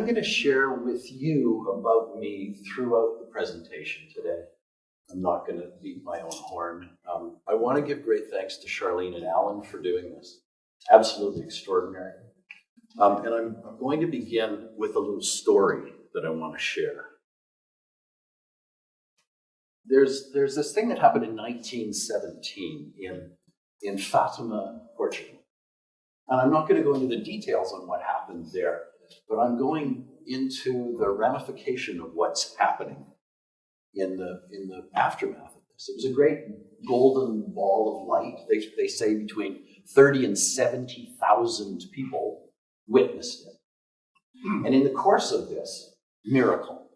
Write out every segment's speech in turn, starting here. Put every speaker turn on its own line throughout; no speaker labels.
going to share with you about me throughout the presentation today. I'm not going to beat my own horn. I want to give great thanks to Charlene and Alan for doing this. Absolutely extraordinary. And I'm going to begin with a little story that I want to share. There's this thing that happened in 1917 in Fatima, Portugal. And I'm not going to go into the details on what happened there, but I'm going into the ramification of what's happening in the aftermath of this. It was a great golden ball of light. They say between 30 and 70,000 people witnessed it. And in the course of this miracle,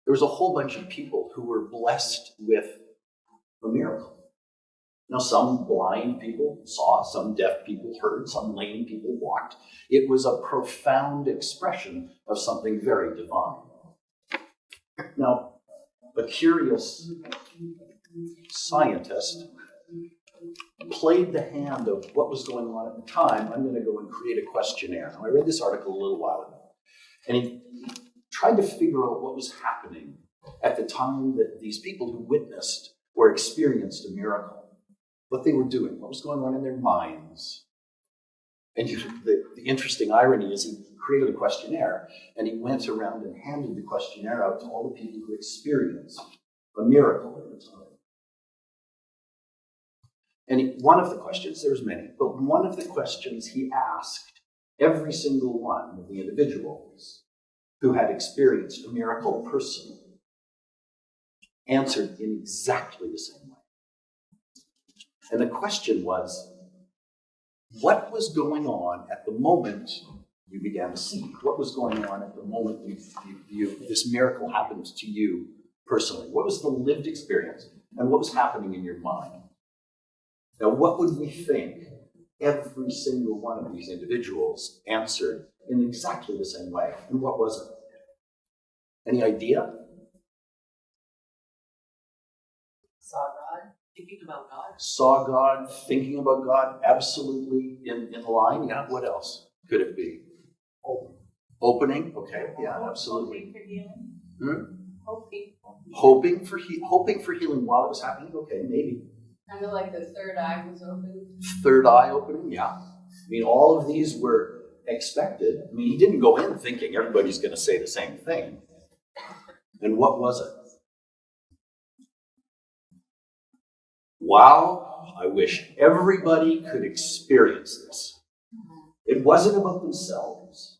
there was a whole bunch of people who were blessed with a miracle. Now, some blind people saw, some deaf people heard, some lame people walked. It was a profound expression of something very divine. Now, a curious scientist played the hand of what was going on at the time. I'm going to go and create a questionnaire. Now, I read this article a little while ago, and he tried to figure out what was happening at the time that these people who witnessed or experienced a miracle, what they were doing, what was going on in their minds. And the interesting irony is he created a questionnaire, and he went around and handed the questionnaire out to all the people who experienced a miracle at the time. And one of the questions, there's many, but one of the questions he asked every single one of the individuals who had experienced a miracle personally answered in exactly the same way. And the question was, what was going on at the moment you began to see? What was going on at the moment this miracle happened to you personally? What was the lived experience? And what was happening in your mind? Now, what would we think every single one of these individuals answered in exactly the same way? And what was it? Any idea?
Saw God, thinking about God.
Saw God, thinking about God, absolutely in line. Yeah, what else could it be? Opening, okay, yeah, absolutely.
Hoping for healing.
Hoping for healing while it was happening, okay, maybe.
Kind of like the third eye was open.
Third eye opening, yeah. I mean, all of these were expected. I mean, he didn't go in thinking everybody's going to say the same thing. And what was it? Wow, I wish everybody could experience this. It wasn't about themselves.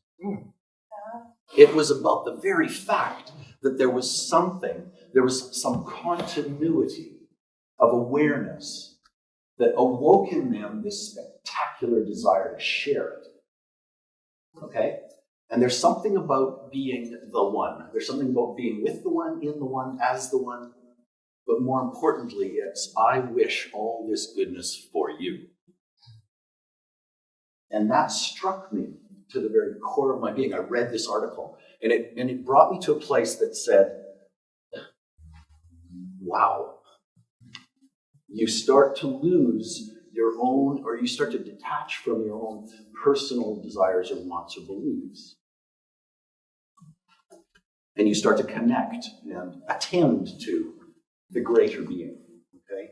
It was about the very fact that there was some continuity of awareness that awoke in them this spectacular desire to share it. Okay? And there's something about being the one. There's something about being with the one, in the one, as the one. But more importantly, it's, I wish all this goodness for you. And that struck me to the very core of my being. I read this article, and it brought me to a place that said, wow. You start to lose your own, or you start to detach from your own personal desires or wants or beliefs. And you start to connect and attend to the greater being, okay?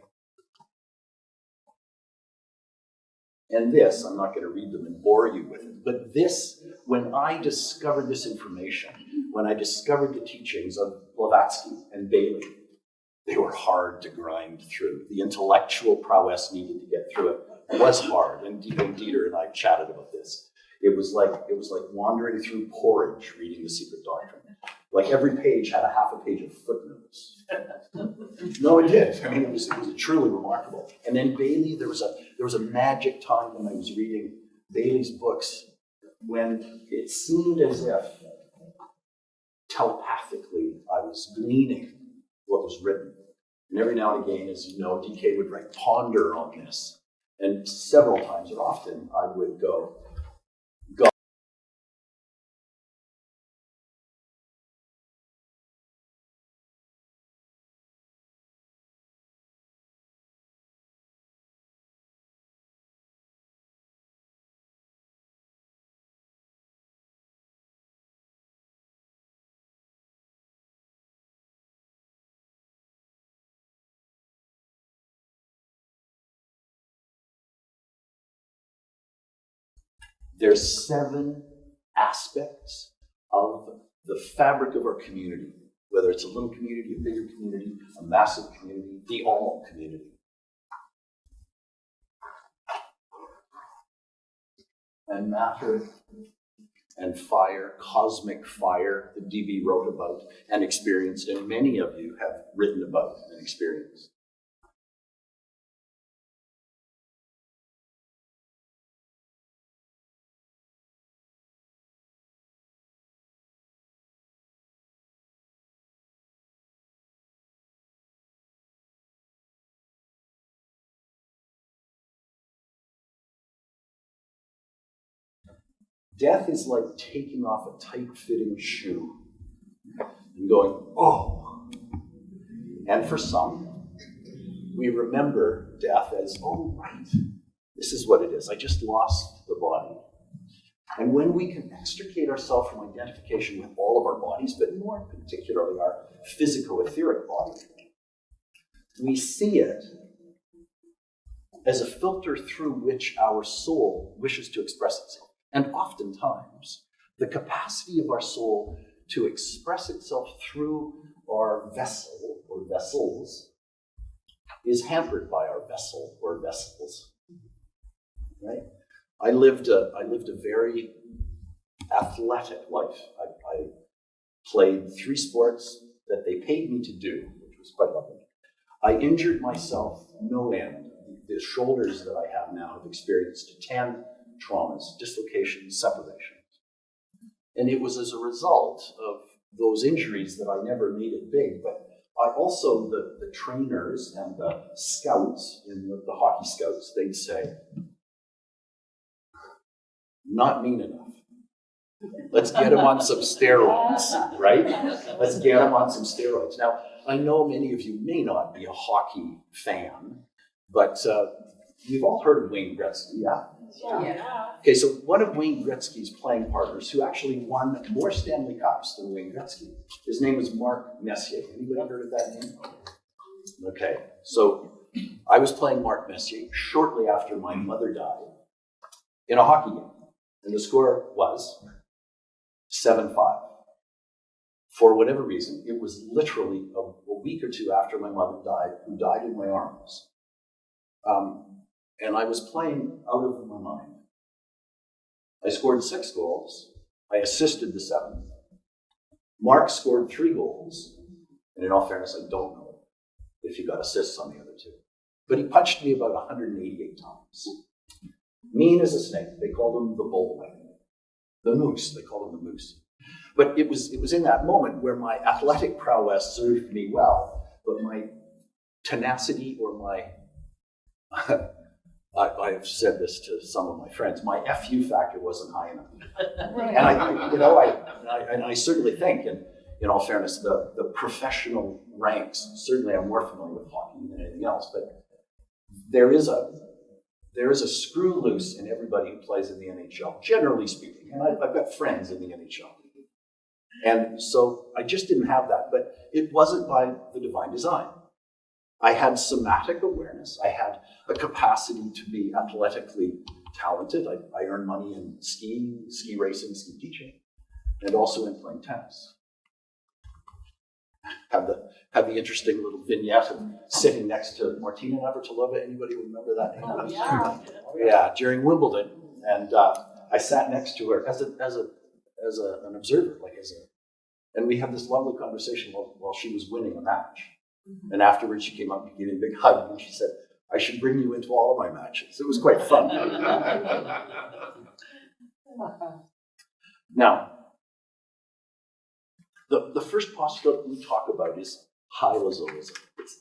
And this, I'm not going to read them and bore you with it, but this, when I discovered this information, when I discovered the teachings of Blavatsky and Bailey, they were hard to grind through. The intellectual prowess needed to get through it was hard, and Dieter and I chatted about this. It was like wandering through porridge reading The Secret Doctrine. Like every page had a half a page of footnotes. No, it did. I mean, it was truly remarkable. And then Bailey, there was a magic time when I was reading Bailey's books when it seemed as if telepathically I was gleaning what was written. And every now and again, as you know, DK would write ponder on this. And several times, or often, I would go, There's 7 aspects of the fabric of our community, whether it's a little community, a bigger community, a massive community, the all community. And matter and fire, cosmic fire that DB wrote about and experienced, and many of you have written about and experienced. Death is like taking off a tight-fitting shoe and going, oh. And for some, we remember death as, oh, right, this is what it is. I just lost the body. And when we can extricate ourselves from identification with all of our bodies, but more particularly our physical etheric body, we see it as a filter through which our soul wishes to express itself. And oftentimes, the capacity of our soul to express itself through our vessel or vessels is hampered by our vessel or vessels. Right? I lived a very athletic life. I played 3 sports that they paid me to do, which was quite lovely. I injured myself no end. The shoulders that I have now have experienced 10 traumas, dislocations, separations. And it was as a result of those injuries that I never made it big, but I also, the trainers and the scouts in the hockey scouts, they'd say, not mean enough. Let's get him on some steroids, right? Let's get him on some steroids. Now, I know many of you may not be a hockey fan, but you've all heard of Wayne Gretzky, yeah?
Yeah.
Okay, so one of Wayne Gretzky's playing partners who actually won more Stanley Cups than Wayne Gretzky, his name was Mark Messier. Anybody heard of that name? Okay, so I was playing Mark Messier shortly after my mother died in a hockey game. And the score was 7-5. For whatever reason, it was literally a week or 2 after my mother died, who died in my arms. And I was playing out of my mind. I scored 6 goals. I assisted the 7th. Mark scored 3 goals. And in all fairness, I don't know if he got assists on the other 2. But he punched me about 188 times. Mean as a snake. They called him the bullwhip. The moose. They called him the moose. But it was in that moment where my athletic prowess served me well, but my tenacity or my I've said this to some of my friends. My FU factor wasn't high enough, and I certainly think, and in all fairness, the professional ranks. Certainly, I'm more familiar with hockey than anything else, but there is a screw loose in everybody who plays in the NHL, generally speaking. And I've got friends in the NHL, and so I just didn't have that. But it wasn't by the divine design. I had somatic awareness. I had a capacity to be athletically talented. I earned money in skiing, ski racing, ski teaching, and also in playing tennis. Had the interesting little vignette of sitting next to Martina Navratilova. Anybody remember that name?
Oh, yeah.
Yeah, during Wimbledon, and I sat next to her as an observer, and we had this lovely conversation while she was winning a match. And afterwards, she came up and gave me a big hug, and she said, "I should bring you into all of my matches." It was quite fun. Now, the first postulate we talk about is hylozoism. It's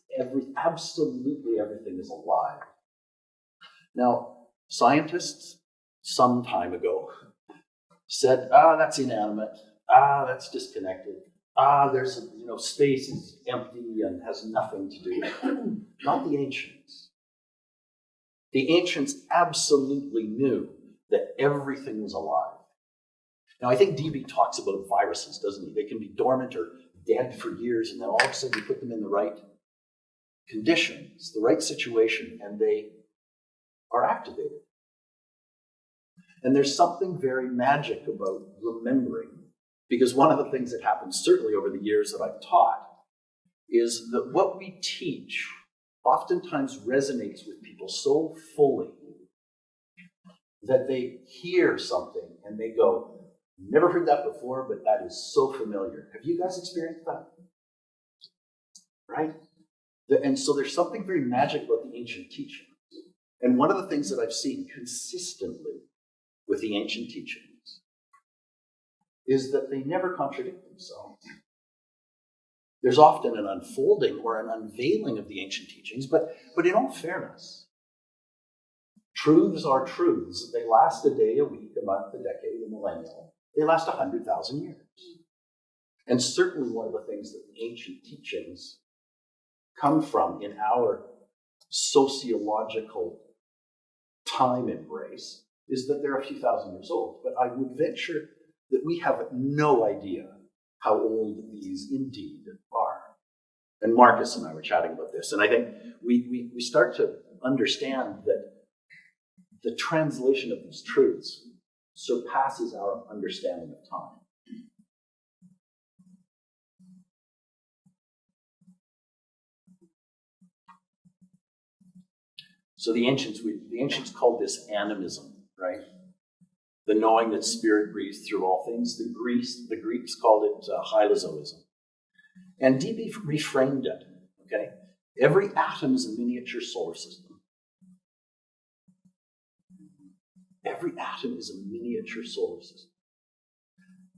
absolutely everything is alive. Now, scientists some time ago said, that's inanimate, that's disconnected, there's space is empty and has nothing to do. Not the ancients. The ancients absolutely knew that everything was alive. Now, I think DB talks about viruses, doesn't he? They can be dormant or dead for years, and then all of a sudden you put them in the right conditions, the right situation, and they are activated. And there's something very magic about remembering, because one of the things that happens, certainly over the years that I've taught, is that what we teach oftentimes resonates with people so fully that they hear something and they go, never heard that before, but that is so familiar. Have you guys experienced that? Right? And so there's something very magic about the ancient teaching. And one of the things that I've seen consistently with the ancient teachings is that they never contradict themselves. There's often an unfolding or an unveiling of the ancient teachings, but in all fairness, truths are truths. They last a day, a week, a month, a decade, a millennium. They last 100,000 years. And certainly one of the things that the ancient teachings come from in our sociological time embrace is that they're a few thousand years old. But I would venture that we have no idea how old these indeed are. And Marcus and I were chatting about this, and I think we start to understand that the translation of these truths surpasses our understanding of time. So the ancients called this animism, right? The knowing that spirit breathes through all things. The Greeks called it hylozoism. And DB reframed it, okay? Every atom is a miniature solar system. Every atom is a miniature solar system.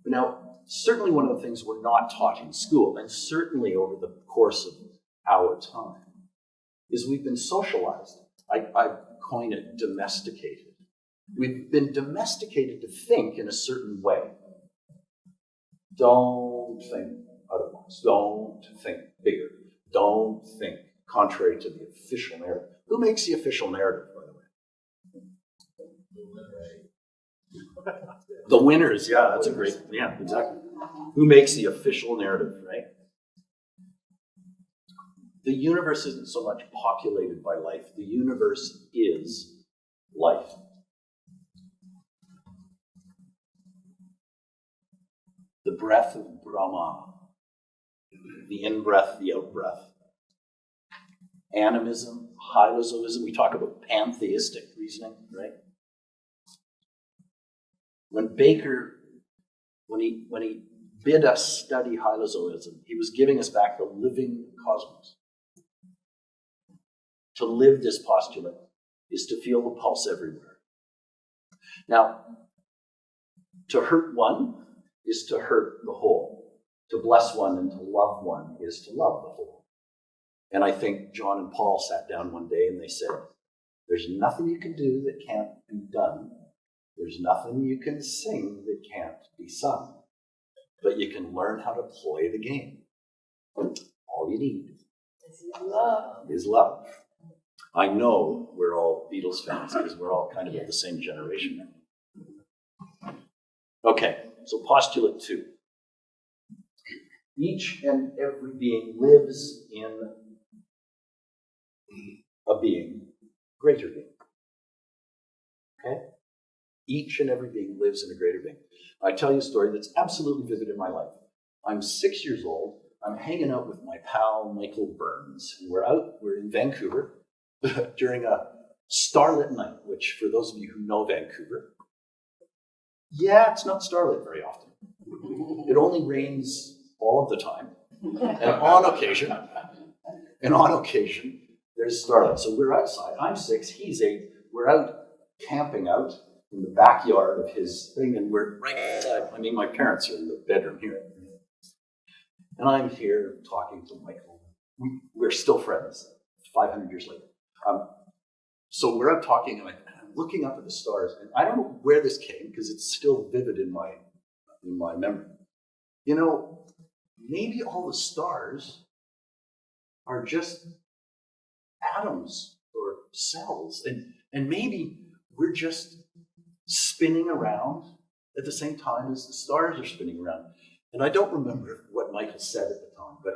Now, certainly one of the things we're not taught in school, and certainly over the course of our time, is we've been socialized. I coin it domesticated. We've been domesticated to think in a certain way. Don't think otherwise. Don't think bigger. Don't think contrary to the official narrative. Who makes the official narrative, by the way? The winners, yeah, that's a great, yeah, exactly. Who makes the official narrative, right? The universe isn't so much populated by life. The universe is life. The breath of Brahma, the in-breath, the out-breath. Animism, hylozoism, we talk about pantheistic reasoning, right? When Baker, when he bid us study hylozoism, he was giving us back the living cosmos. To live this postulate is to feel the pulse everywhere. Now, to hurt one is to hurt the whole. To bless one and to love one is to love the whole. And I think John and Paul sat down one day and they said, there's nothing you can do that can't be done. There's nothing you can sing that can't be sung. But you can learn how to play the game. All you need is love. I know we're all Beatles fans because we're all kind of of the same generation. Okay, so postulate 2. Each and every being lives in a being, greater being. Okay? Each and every being lives in a greater being. I tell you a story that's absolutely vivid in my life. I'm 6 years old. I'm hanging out with my pal, Michael Burns. And we're in Vancouver during a starlit night, which for those of you who know Vancouver, yeah, it's not starlit very often. It only rains all of the time. And on occasion, there's starlight. So we're outside. I'm 6, he's 8. We're out camping out in the backyard of his thing, and we're right outside. I mean, my parents are in the bedroom here. And I'm here talking to Michael. We're still friends, 500 years later. So we're out talking, and I'm looking up at the stars, and I don't know where this came, because it's still vivid in my memory. You know, maybe all the stars are just atoms or cells, and maybe we're just spinning around at the same time as the stars are spinning around. And I don't remember what Michael said at the time, but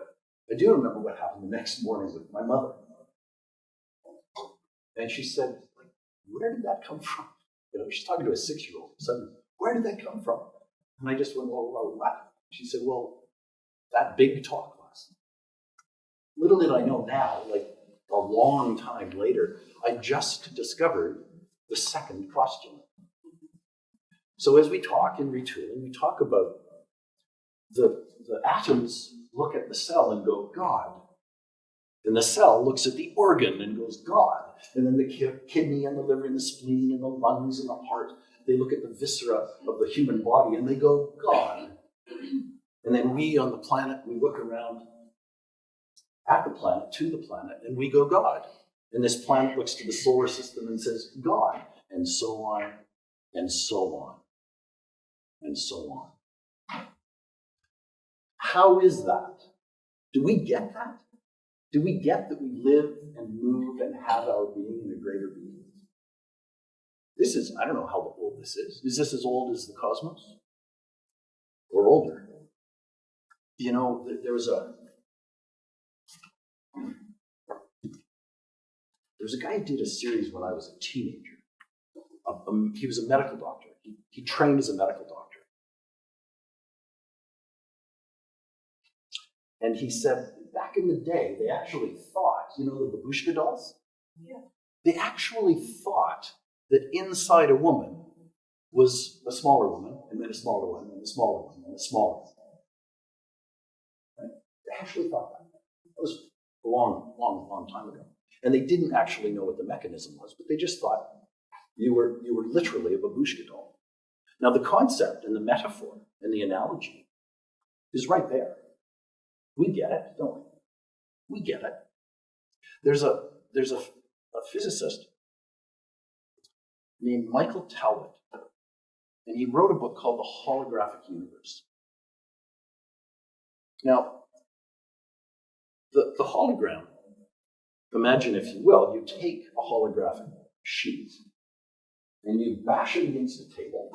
I do remember what happened the next morning with my mother. And she said, where did that come from? she's talking to a 6-year-old. Suddenly, where did that come from? And I just went, well, what? She said, well, that big talk last night. Little did I know now, like a long time later, I just discovered the second postulant. So as we talk in retooling, we talk about the atoms look at the cell and go, God. And the cell looks at the organ and goes, God. And then the kidney and the liver and the spleen and the lungs and the heart, they look at the viscera of the human body and they go, God. And then we on the planet, we look around at the planet, to the planet, and we go, God. And this planet looks to the solar system and says, God. And so on, and so on, and so on. How is that? Do we get that? Do we get that we live and move and have our being in a greater being? This is, I don't know how old this is. Is this as old as the cosmos? Or older? There was a guy who did a series when I was a teenager. He was a medical doctor. He trained as a medical doctor. And he said, back in the day, they actually thought, the babushka dolls?
Yeah.
They actually thought that inside a woman was a smaller woman, and then a smaller one, and a smaller one, and a smaller one. Right? They actually thought that. That was a long, long, long time ago. And they didn't actually know what the mechanism was, but they just thought you were literally a babushka doll. Now the concept and the metaphor and the analogy is right there. We get it, don't we? We get it. There's a physicist named Michael Talbot, and he wrote a book called The Holographic Universe. Now, the hologram, imagine, if you will, you take a holographic sheet and you bash it against a table,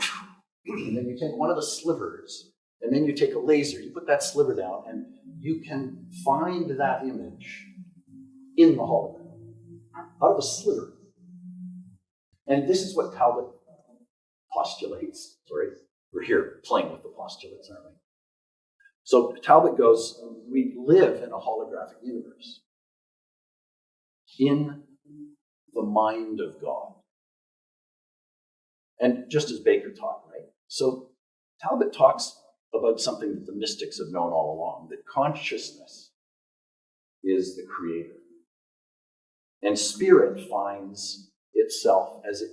and then you take one of the slivers, and then you take a laser, you put that sliver down, and you can find that image in the hologram, out of a sliver. And this is what Talbot postulates. Sorry, we're here playing with the postulates, aren't we? So Talbot goes, we live in a holographic universe, in the mind of God. And just as Baker taught, right? So Talbot talks about something that the mystics have known all along, that consciousness is the creator. And spirit finds itself as it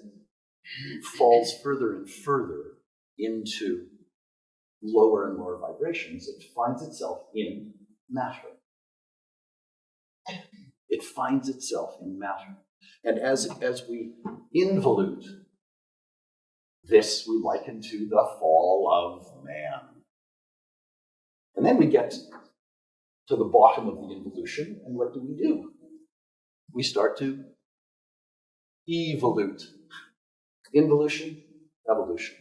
falls further and further into lower and lower vibrations. It finds itself in matter. It finds itself in matter. And as we involute this, we liken to the fall of man. And then we get to the bottom of the involution, and what do? We start to evolute. Involution, evolution.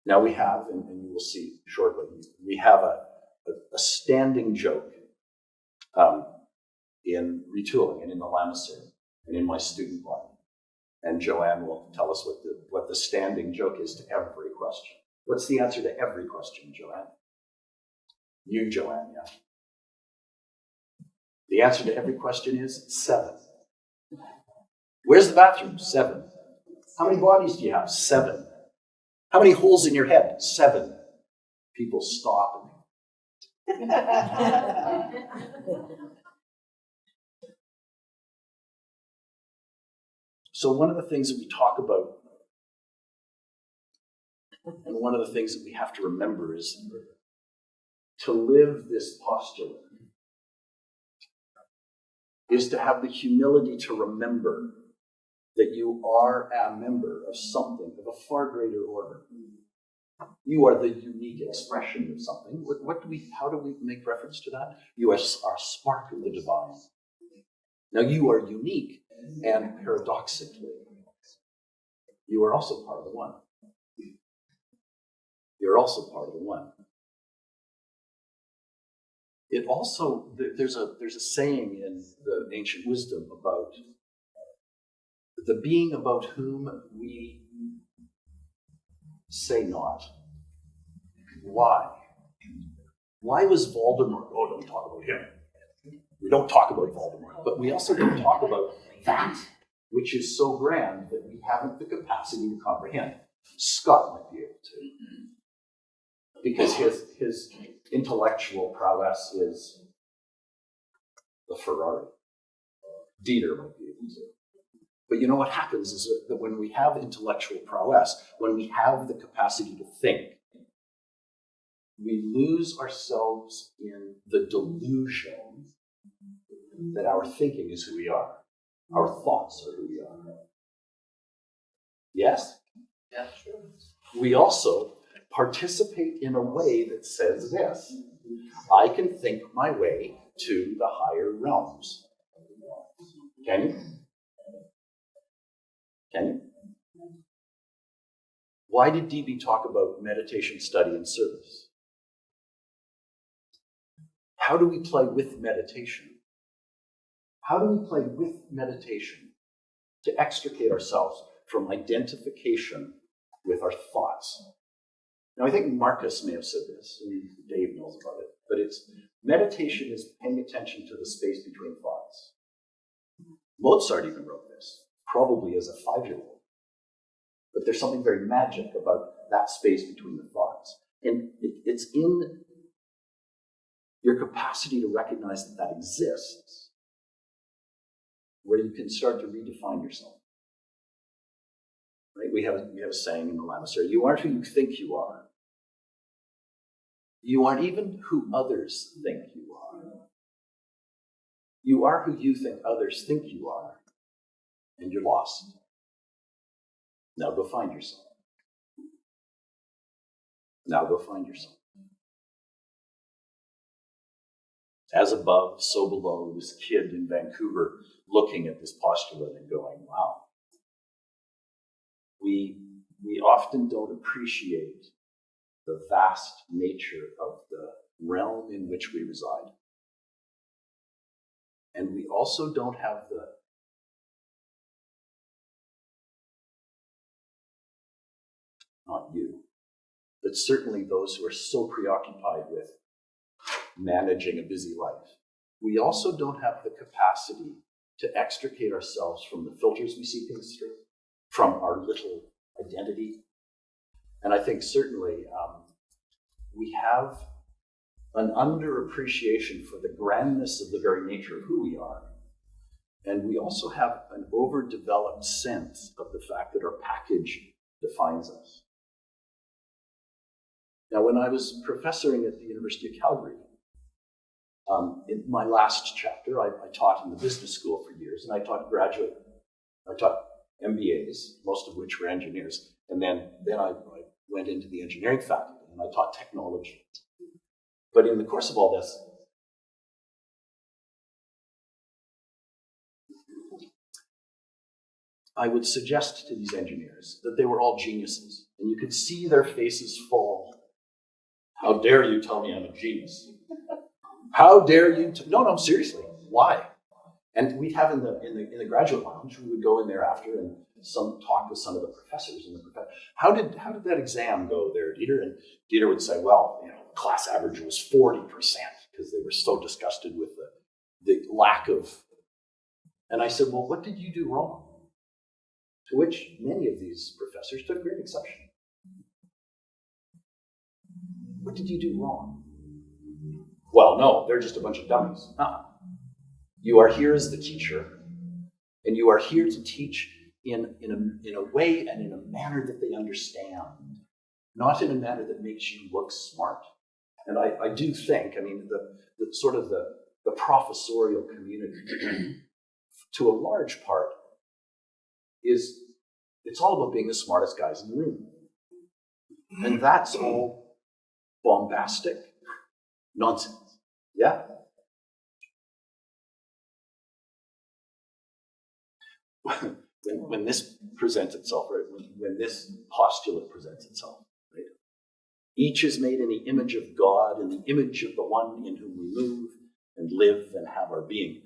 Now we have, and you will see shortly, we have a standing joke in retooling and in the lamasery and in my student body. And Joanne will tell us what the standing joke is to every question. What's the answer to every question, Joanne? You, Joanne, yeah. The answer to every question is 7. Where's the bathroom? 7. How many bodies do you have? 7. How many holes in your head? 7. People stop. So one of the things that we talk about, and one of the things that we have to remember, is to live this postulate is to have the humility to remember that you are a member of something of a far greater order. You are the unique expression of something. How do we make reference to that? You are a spark of the divine. Now you are unique, and paradoxically, you are also part of the one. You're also part of the one. It also, there's a saying in the ancient wisdom about the being about whom we say not. Why? Why was Voldemort? Oh, don't talk about him. We don't talk about Voldemort, but we also don't talk about that which is so grand that we haven't the capacity to comprehend. Scott might be able to, because his intellectual prowess is the Ferrari. Dieter might be able to. But you know what happens is that when we have intellectual prowess, when we have the capacity to think, we lose ourselves in the delusion that our thinking is who we are. Our thoughts are who we are. Yes?
Yeah, sure.
We also participate in a way that says this: I can think my way to the higher realms. Can you? Can you? Why did DB talk about meditation, study, and service? How do we play with meditation? How do we play with meditation to extricate ourselves from identification with our thoughts? Now, I think Marcus may have said this, and Dave knows about it, but it's meditation is paying attention to the space between thoughts. Mozart even wrote this, probably as a 5-year-old. But there's something very magic about that space between the thoughts. And it's in your capacity to recognize that that exists where you can start to redefine yourself. Right? We have a saying in the Lamasery: you aren't who you think you are. You aren't even who others think you are. You are who you think others think you are, and you're lost. Now go find yourself. Now go find yourself. As above, so below, this kid in Vancouver looking at this postulate and going, wow. We often don't appreciate the vast nature of the realm in which we reside. And we also don't have not you, but certainly those who are so preoccupied with managing a busy life. We also don't have the capacity to extricate ourselves from the filters we see things through, from our little identity. And I think certainly we have an underappreciation for the grandness of the very nature of who we are. And we also have an overdeveloped sense of the fact that our package defines us. Now, when I was professoring at the University of Calgary, in my last chapter, I taught in the business school for years, and I taught MBAs, most of which were engineers, and then I went into the engineering faculty, and I taught technology. But in the course of all this, I would suggest to these engineers that they were all geniuses, and you could see their faces fall. How dare you tell me I'm a genius? How dare you? No, seriously. Why? And we'd have in the graduate lounge, we would go in there after and talk with some of the professors. And how did that exam go there, Dieter? And Dieter would say, well, class average was 40%, because they were so disgusted with the lack of. And I said, well, what did you do wrong? To which many of these professors took great exception. What did you do wrong? Well, no, they're just a bunch of dummies. You are here as the teacher, and you are here to teach in a way and in a manner that they understand, not in a manner that makes you look smart. And I do think, the sort of the professorial community, to a large part, it's all about being the smartest guys in the room. And that's all bombastic nonsense. Yeah? When this presents itself, right? When this postulate presents itself, right? Each is made in the image of God, in the image of the one in whom we move and live and have our being.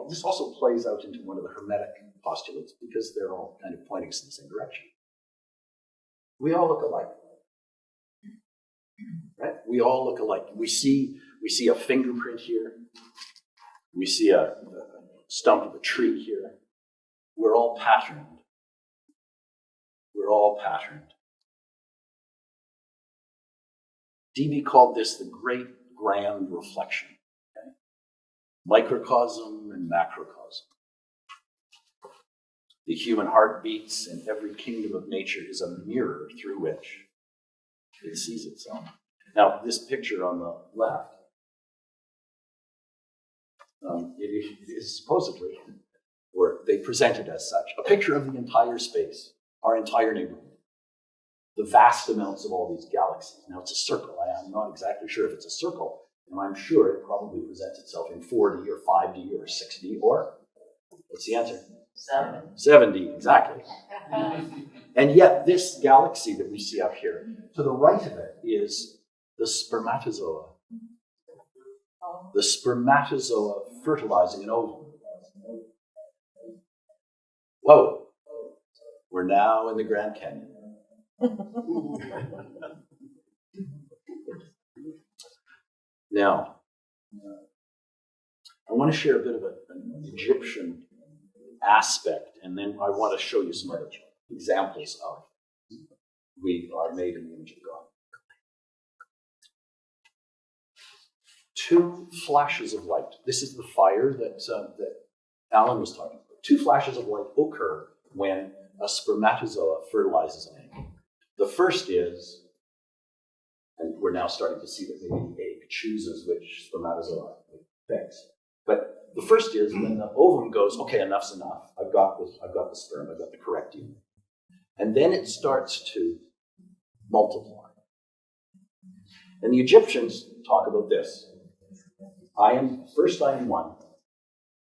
this also plays out into one of the Hermetic postulates because they're all kind of pointing us in the same direction. We all look alike, right? We all look alike. We see a fingerprint here. We see a stump of a tree here. We're all patterned. We're all patterned. DB called this the great grand reflection. Okay? Microcosm and macrocosm. The human heart beats, and every kingdom of nature is a mirror through which it sees itself. Now, this picture on the left, it is supposedly, or they present it as such, a picture of the entire space, our entire neighborhood, the vast amounts of all these galaxies. Now, it's a circle. I'm not exactly sure if it's a circle, and I'm sure it probably presents itself in 4D or 5D or 6D, or what's the answer? 7D, exactly. And yet, this galaxy that we see up here, to the right of it is the spermatozoa. The spermatozoa fertilizing an ovum. Whoa, we're now in the Grand Canyon. Now, I want to share a bit of an Egyptian aspect, and then I want to show you some other examples of we are made in the image of God. 2 flashes of light. This is the fire that Alan was talking about. 2 flashes of light occur when a spermatozoa fertilizes an egg. The first is, and we're now starting to see that maybe the egg chooses which spermatozoa it picks. But the first is when the ovum goes, okay, enough's enough. I've got the sperm, I've got the correct DNA. And then it starts to multiply. And the Egyptians talk about this. First I am 1,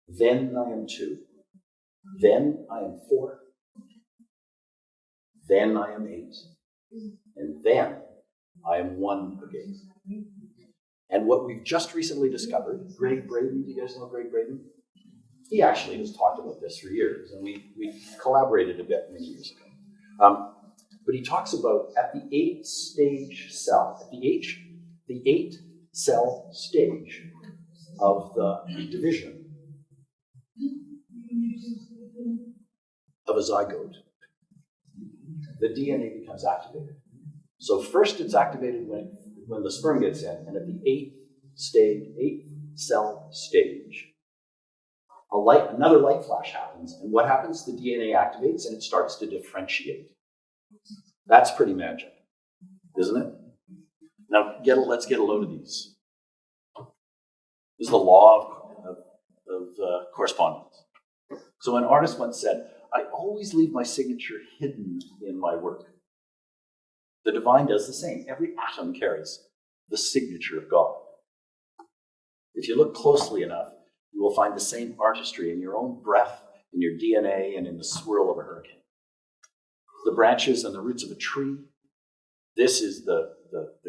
then I am 2, then I am 4, then I am 8, and then I am 1 again. And what we've just recently discovered, Greg Braden, do you guys know Greg Braden? He actually has talked about this for years, and we collaborated a bit many years ago. But he talks about at the 8-stage cell, at the 8-cell stage of the division of a zygote, the DNA becomes activated. So first it's activated when the sperm gets in, and at the 8-cell stage, another light flash happens, and what happens? The DNA activates and it starts to differentiate. That's pretty magic, isn't it? Now let's get a load of these. This is the law of correspondence. So an artist once said, I always leave my signature hidden in my work. The divine does the same. Every atom carries the signature of God. If you look closely enough, you will find the same artistry in your own breath, in your DNA, and in the swirl of a hurricane. The branches and the roots of a tree. This is the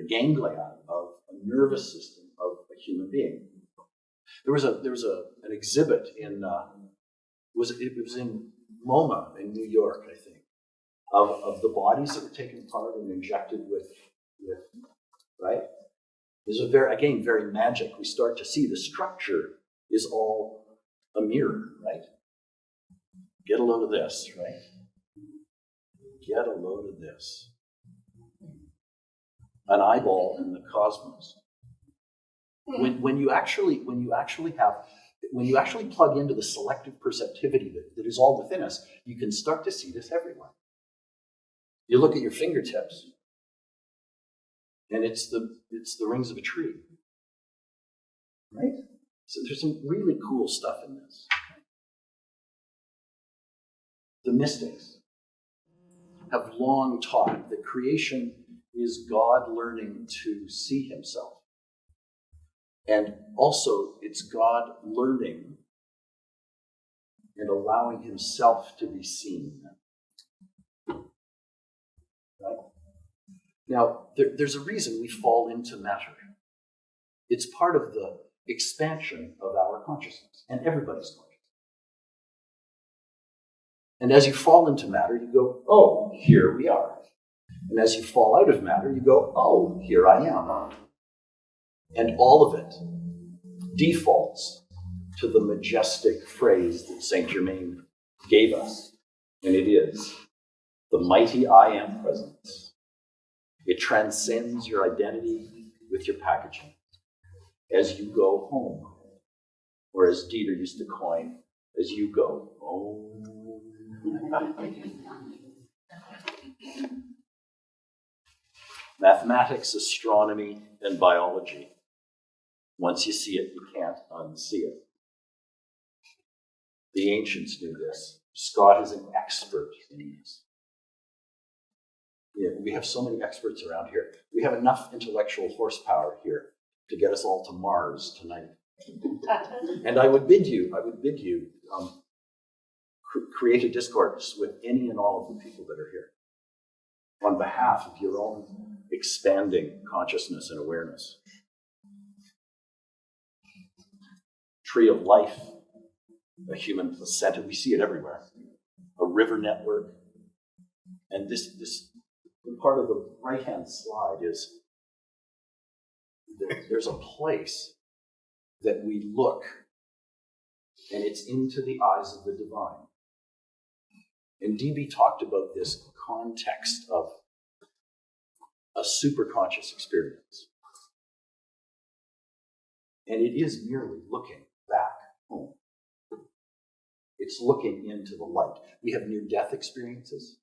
ganglia of a nervous system of a human being. There was an exhibit in it was in MoMA in New York, I think, of the bodies that were taken apart and injected with right. This is very magic. We start to see the structure is all a mirror, right? Get a load of this, right? Get a load of this. An eyeball in the cosmos. When you actually plug into the selective perceptivity that is all within us, you can start to see this everywhere. You look at your fingertips, and it's the rings of a tree, right? So there's some really cool stuff in this. The mystics have long taught that creation is God learning to see himself. And also, it's God learning and allowing himself to be seen. Right? Now, there's a reason we fall into matter. It's part of expansion of our consciousness and everybody's consciousness. And as you fall into matter, you go, oh, here we are. And as you fall out of matter, you go, oh, here I am. And all of it defaults to the majestic phrase that Saint Germain gave us. And it is, the mighty I am presence. It transcends your identity with your packaging. As you go home, or as Dieter used to coin, as you go home. Mathematics, astronomy, and biology. Once you see it, you can't unsee it. The ancients knew this. Scott is an expert in this. Yeah, we have so many experts around here. We have enough intellectual horsepower here to get us all to Mars tonight. And I would bid you create a discourse with any and all of the people that are here on behalf of your own expanding consciousness and awareness. Tree of life, a human placenta, we see it everywhere. A river network. And this part of the right-hand slide is there's a place that we look, and it's into the eyes of the divine. And DB talked about this context of a superconscious experience. And it is merely looking back home. It's looking into the light. We have near-death experiences.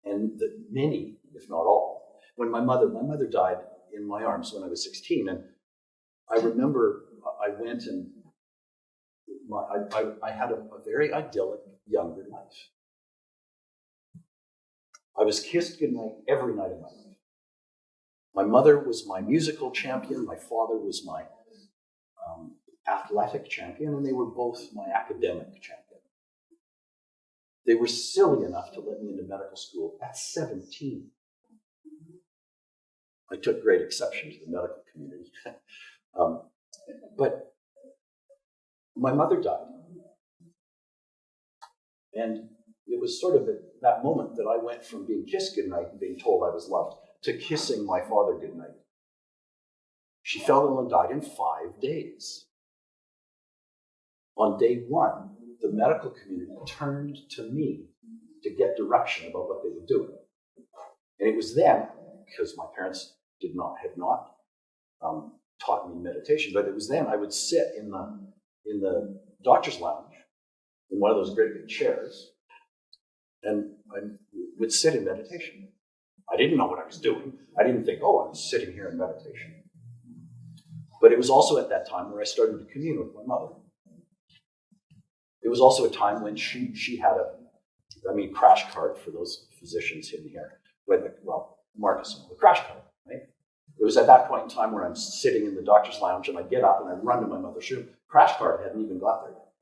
And many, if not all, when my mother died in my arms when I was 16, and I remember I went and I had a very idyllic younger life. I was kissed goodnight every night of my life. My mother was my musical champion, my father was my athletic champion, and they were both my academic champion. They were silly enough to let me into medical school at 17. I took great exception to the medical community. But my mother died. And it was sort of at that moment that I went from being kissed goodnight and being told I was loved to kissing my father goodnight. She fell ill and died in 5 days. On day 1, the medical community turned to me to get direction about what they were doing. And it was then, because my parents had not taught me meditation, but it was then I would sit in the doctor's lounge in one of those great big chairs, and I would sit in meditation. I didn't know what I was doing. I didn't think, oh, I'm sitting here in meditation. But it was also at that time where I started to commune with my mother. It was also a time when she had crash cart for those physicians in here. Marcus, the crash cart, right? It was at that point in time where I'm sitting in the doctor's lounge and I get up and I run to my mother's room. Crash cart hadn't even got there yet.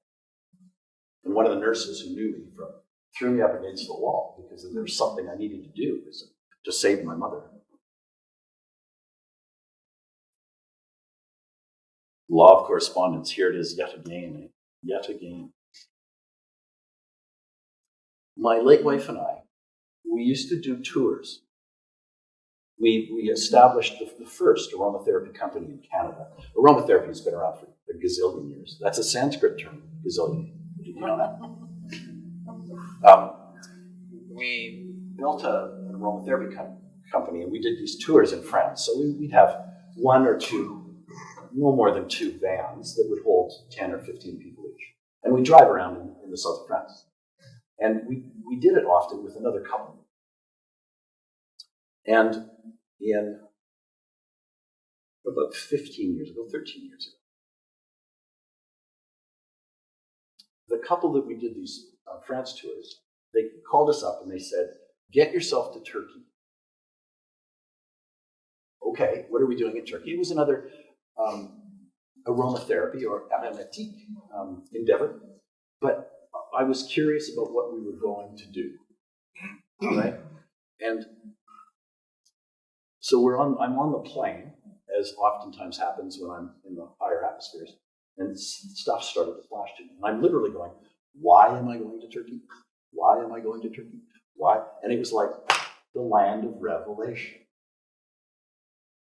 And one of the nurses who knew me threw me up against the wall because there was something I needed to do to save my mother. Law of correspondence, here it is yet again. Yet again. My late wife and I, we used to do tours. We established the first aromatherapy company in Canada. Aromatherapy has been around for a gazillion years. That's a Sanskrit term, gazillion. Did you know that? We built an aromatherapy company, and we did these tours in France. So we'd have one or two, no more than 2 vans that would hold 10 or 15 people each. And we'd drive around in the south of France. And we did it often with another couple. And in about 13 years ago, the couple that we did these France tours, they called us up and they said, get yourself to Turkey. Okay, what are we doing in Turkey? It was another aromatherapy or aromatique endeavor, but I was curious about what we were going to do, right? And so I'm on the plane, as oftentimes happens when I'm in the higher atmospheres, and stuff started to flash to me. And I'm literally going, why am I going to Turkey? Why am I going to Turkey? Why? And it was like the land of revelation.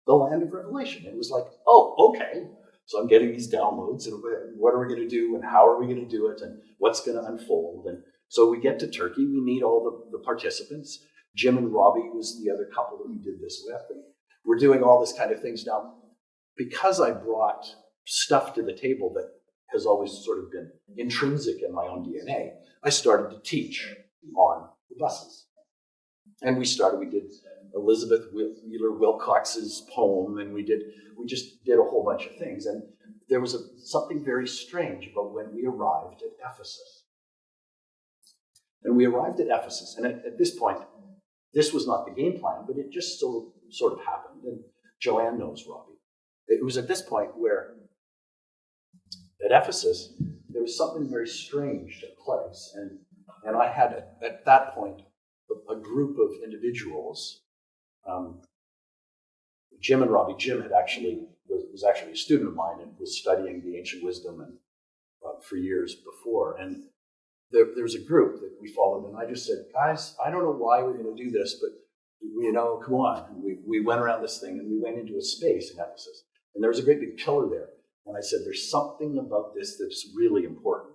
The land of revelation. It was like, oh, okay. So I'm getting these downloads, and what are we going to do, and how are we going to do it, and what's going to unfold. And so we get to Turkey, we meet all the participants. Jim and Robbie was the other couple that we did this with. And we're doing all this kind of things now. Because I brought stuff to the table that has always sort of been intrinsic in my own DNA, I started to teach on the buses. And we did Elizabeth Wheeler Wilcox's poem, and we just did a whole bunch of things. And there was something very strange about when we arrived at Ephesus. And we arrived at Ephesus, and at this point, this was not the game plan, but it just sort of happened. And Joanne knows Robbie. It was at this point where, at Ephesus, there was something very strange took place. And I had, at that point, a group of individuals. Jim and Robbie. Jim was actually a student of mine and was studying the ancient wisdom and for years before. And there was a group that we followed, and I just said, guys, I don't know why we're going to do this, but come on. And we went around this thing, and we went into a space in Ephesus, and there was a great big pillar there. And I said, there's something about this that's really important.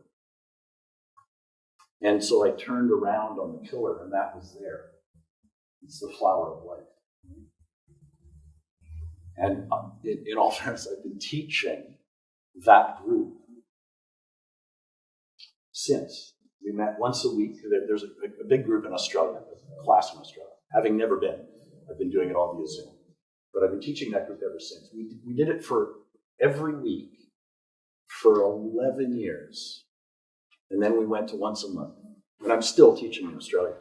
And so I turned around on the pillar, and that was there. It's the flower of life. And in all fairness, I've been teaching that group since. We met once a week. There's a big group in Australia, a class in Australia. Having never been, I've been doing it all via Zoom. But I've been teaching that group ever since. We did it for every week for 11 years. And then we went to once a month. And I'm still teaching in Australia.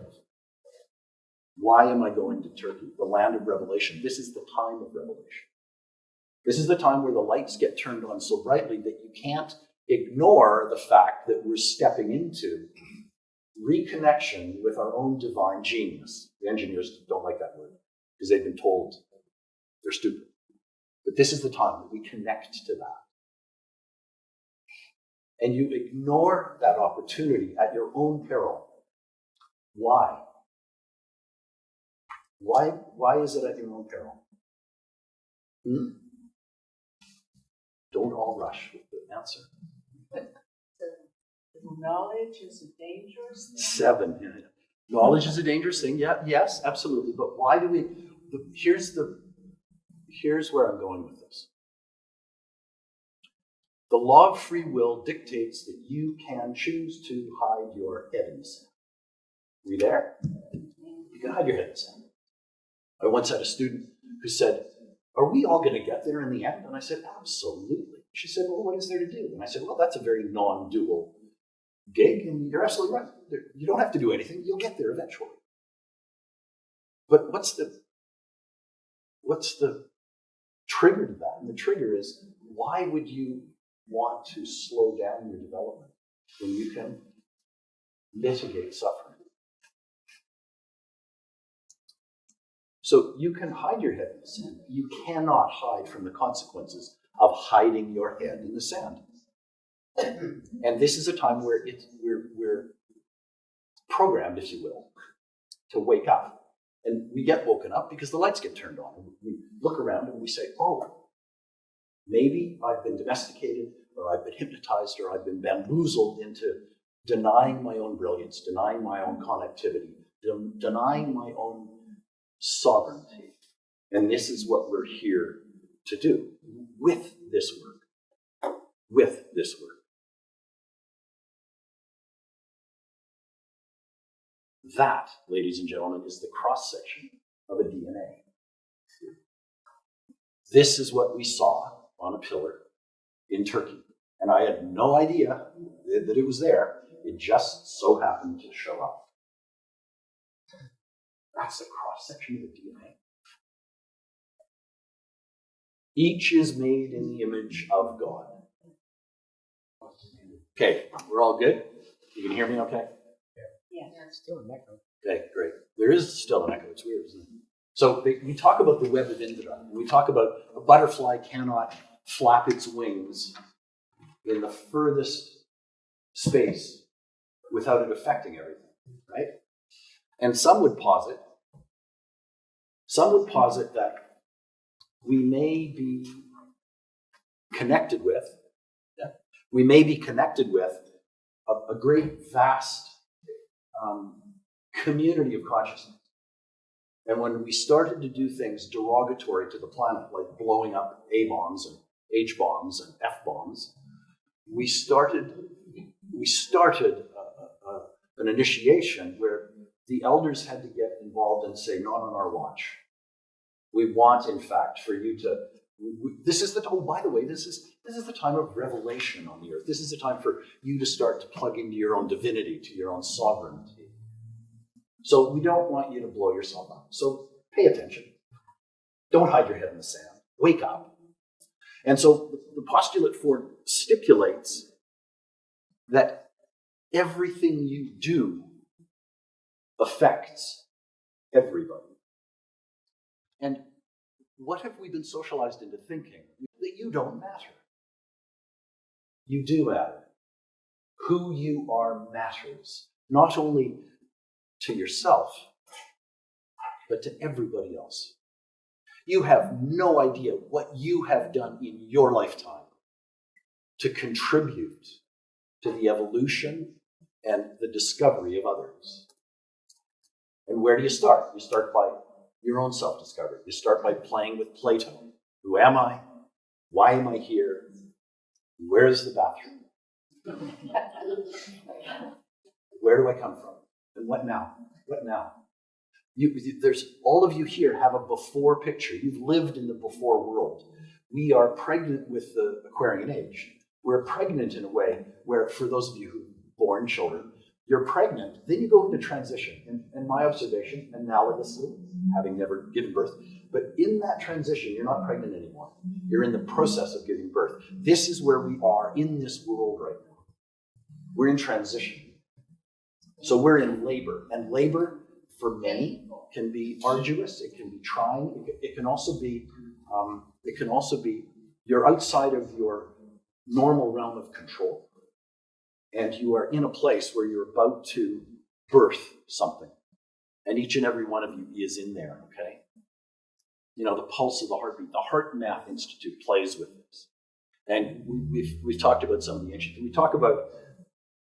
Why am I going to Turkey? The land of revelation. This is the time of revelation. This is the time where the lights get turned on so brightly that you can't ignore the fact that we're stepping into reconnection with our own divine genius. The engineers don't like that word because they've been told they're stupid. But this is the time that we connect to that. And you ignore that opportunity at your own peril. Why? Why is it at your own peril? Don't all rush with the answer.
Knowledge is a dangerous thing.
7. Yeah. Knowledge is a dangerous thing. Yeah, yes, absolutely. But why do we? Here's where I'm going with this. The law of free will dictates that you can choose to hide your head in the sand. Are you there? You can hide your head in the sand. I once had a student who said, are we all going to get there in the end? And I said, absolutely. She said, well, what is there to do? And I said, well, that's a very non-dual gig, and you're absolutely right. You don't have to do anything. You'll get there eventually. But what's the trigger to that? And the trigger is, why would you want to slow down your development when you can mitigate suffering? So you can hide your head in the sand. You cannot hide from the consequences of hiding your head in the sand. And this is a time where we're programmed, if you will, to wake up. And we get woken up because the lights get turned on. We look around and we say, oh, maybe I've been domesticated, or I've been hypnotized, or I've been bamboozled into denying my own brilliance, denying my own connectivity, denying my own sovereignty. And this is what we're here to do with this work. With this work. That, ladies and gentlemen, is the cross-section of a DNA. This is what we saw on a pillar in Turkey. And I had no idea that it was there. It just so happened to show up. That's the cross-section of the DNA. Each is made in the image of God. Okay, we're all good? You can hear me okay?
Yeah.
Still an echo.
Okay, great. There is still an echo. It's weird, isn't it? So we talk about the web of Indra. We talk about a butterfly cannot flap its wings in the furthest space without it affecting everything, right? And some would posit that we may be connected with, a great, vast community of consciousness. And when we started to do things derogatory to the planet, like blowing up A-bombs and H-bombs and F-bombs, we started an initiation where the elders had to get involved and say, not on our watch. We want, in fact, for you to, this is the time of revelation on the earth. This is the time for you to start to plug into your own divinity, to your own sovereignty. So we don't want you to blow yourself up. So pay attention. Don't hide your head in the sand. Wake up. And so the postulate 4 stipulates that everything you do affects everybody. And what have we been socialized into thinking? That you don't matter. You do matter. Who you are matters, not only to yourself, but to everybody else. You have no idea what you have done in your lifetime to contribute to the evolution and the discovery of others. And where do you start? You start by your own self-discovery. You start by playing with Plato. Who am I? Why am I here? Where is the bathroom? Where do I come from? And what now? What now? There's all of you here have a before picture. You've lived in the before world. We are pregnant with the Aquarian age. We're pregnant in a way where, for those of you who've born children, you're pregnant, then you go into transition. And my observation, analogously, having never given birth, but in that transition, you're not pregnant anymore. You're in the process of giving birth. This is where we are in this world right now. We're in transition. So we're in labor. And labor, for many, can be arduous. It can be trying. It can also be you're outside of your normal realm of control. And you are in a place where you're about to birth something. And each and every one of you is in there, okay? You know, the pulse of the heartbeat. The Heart Math Institute plays with this. And we've talked about some of the ancient. We talk about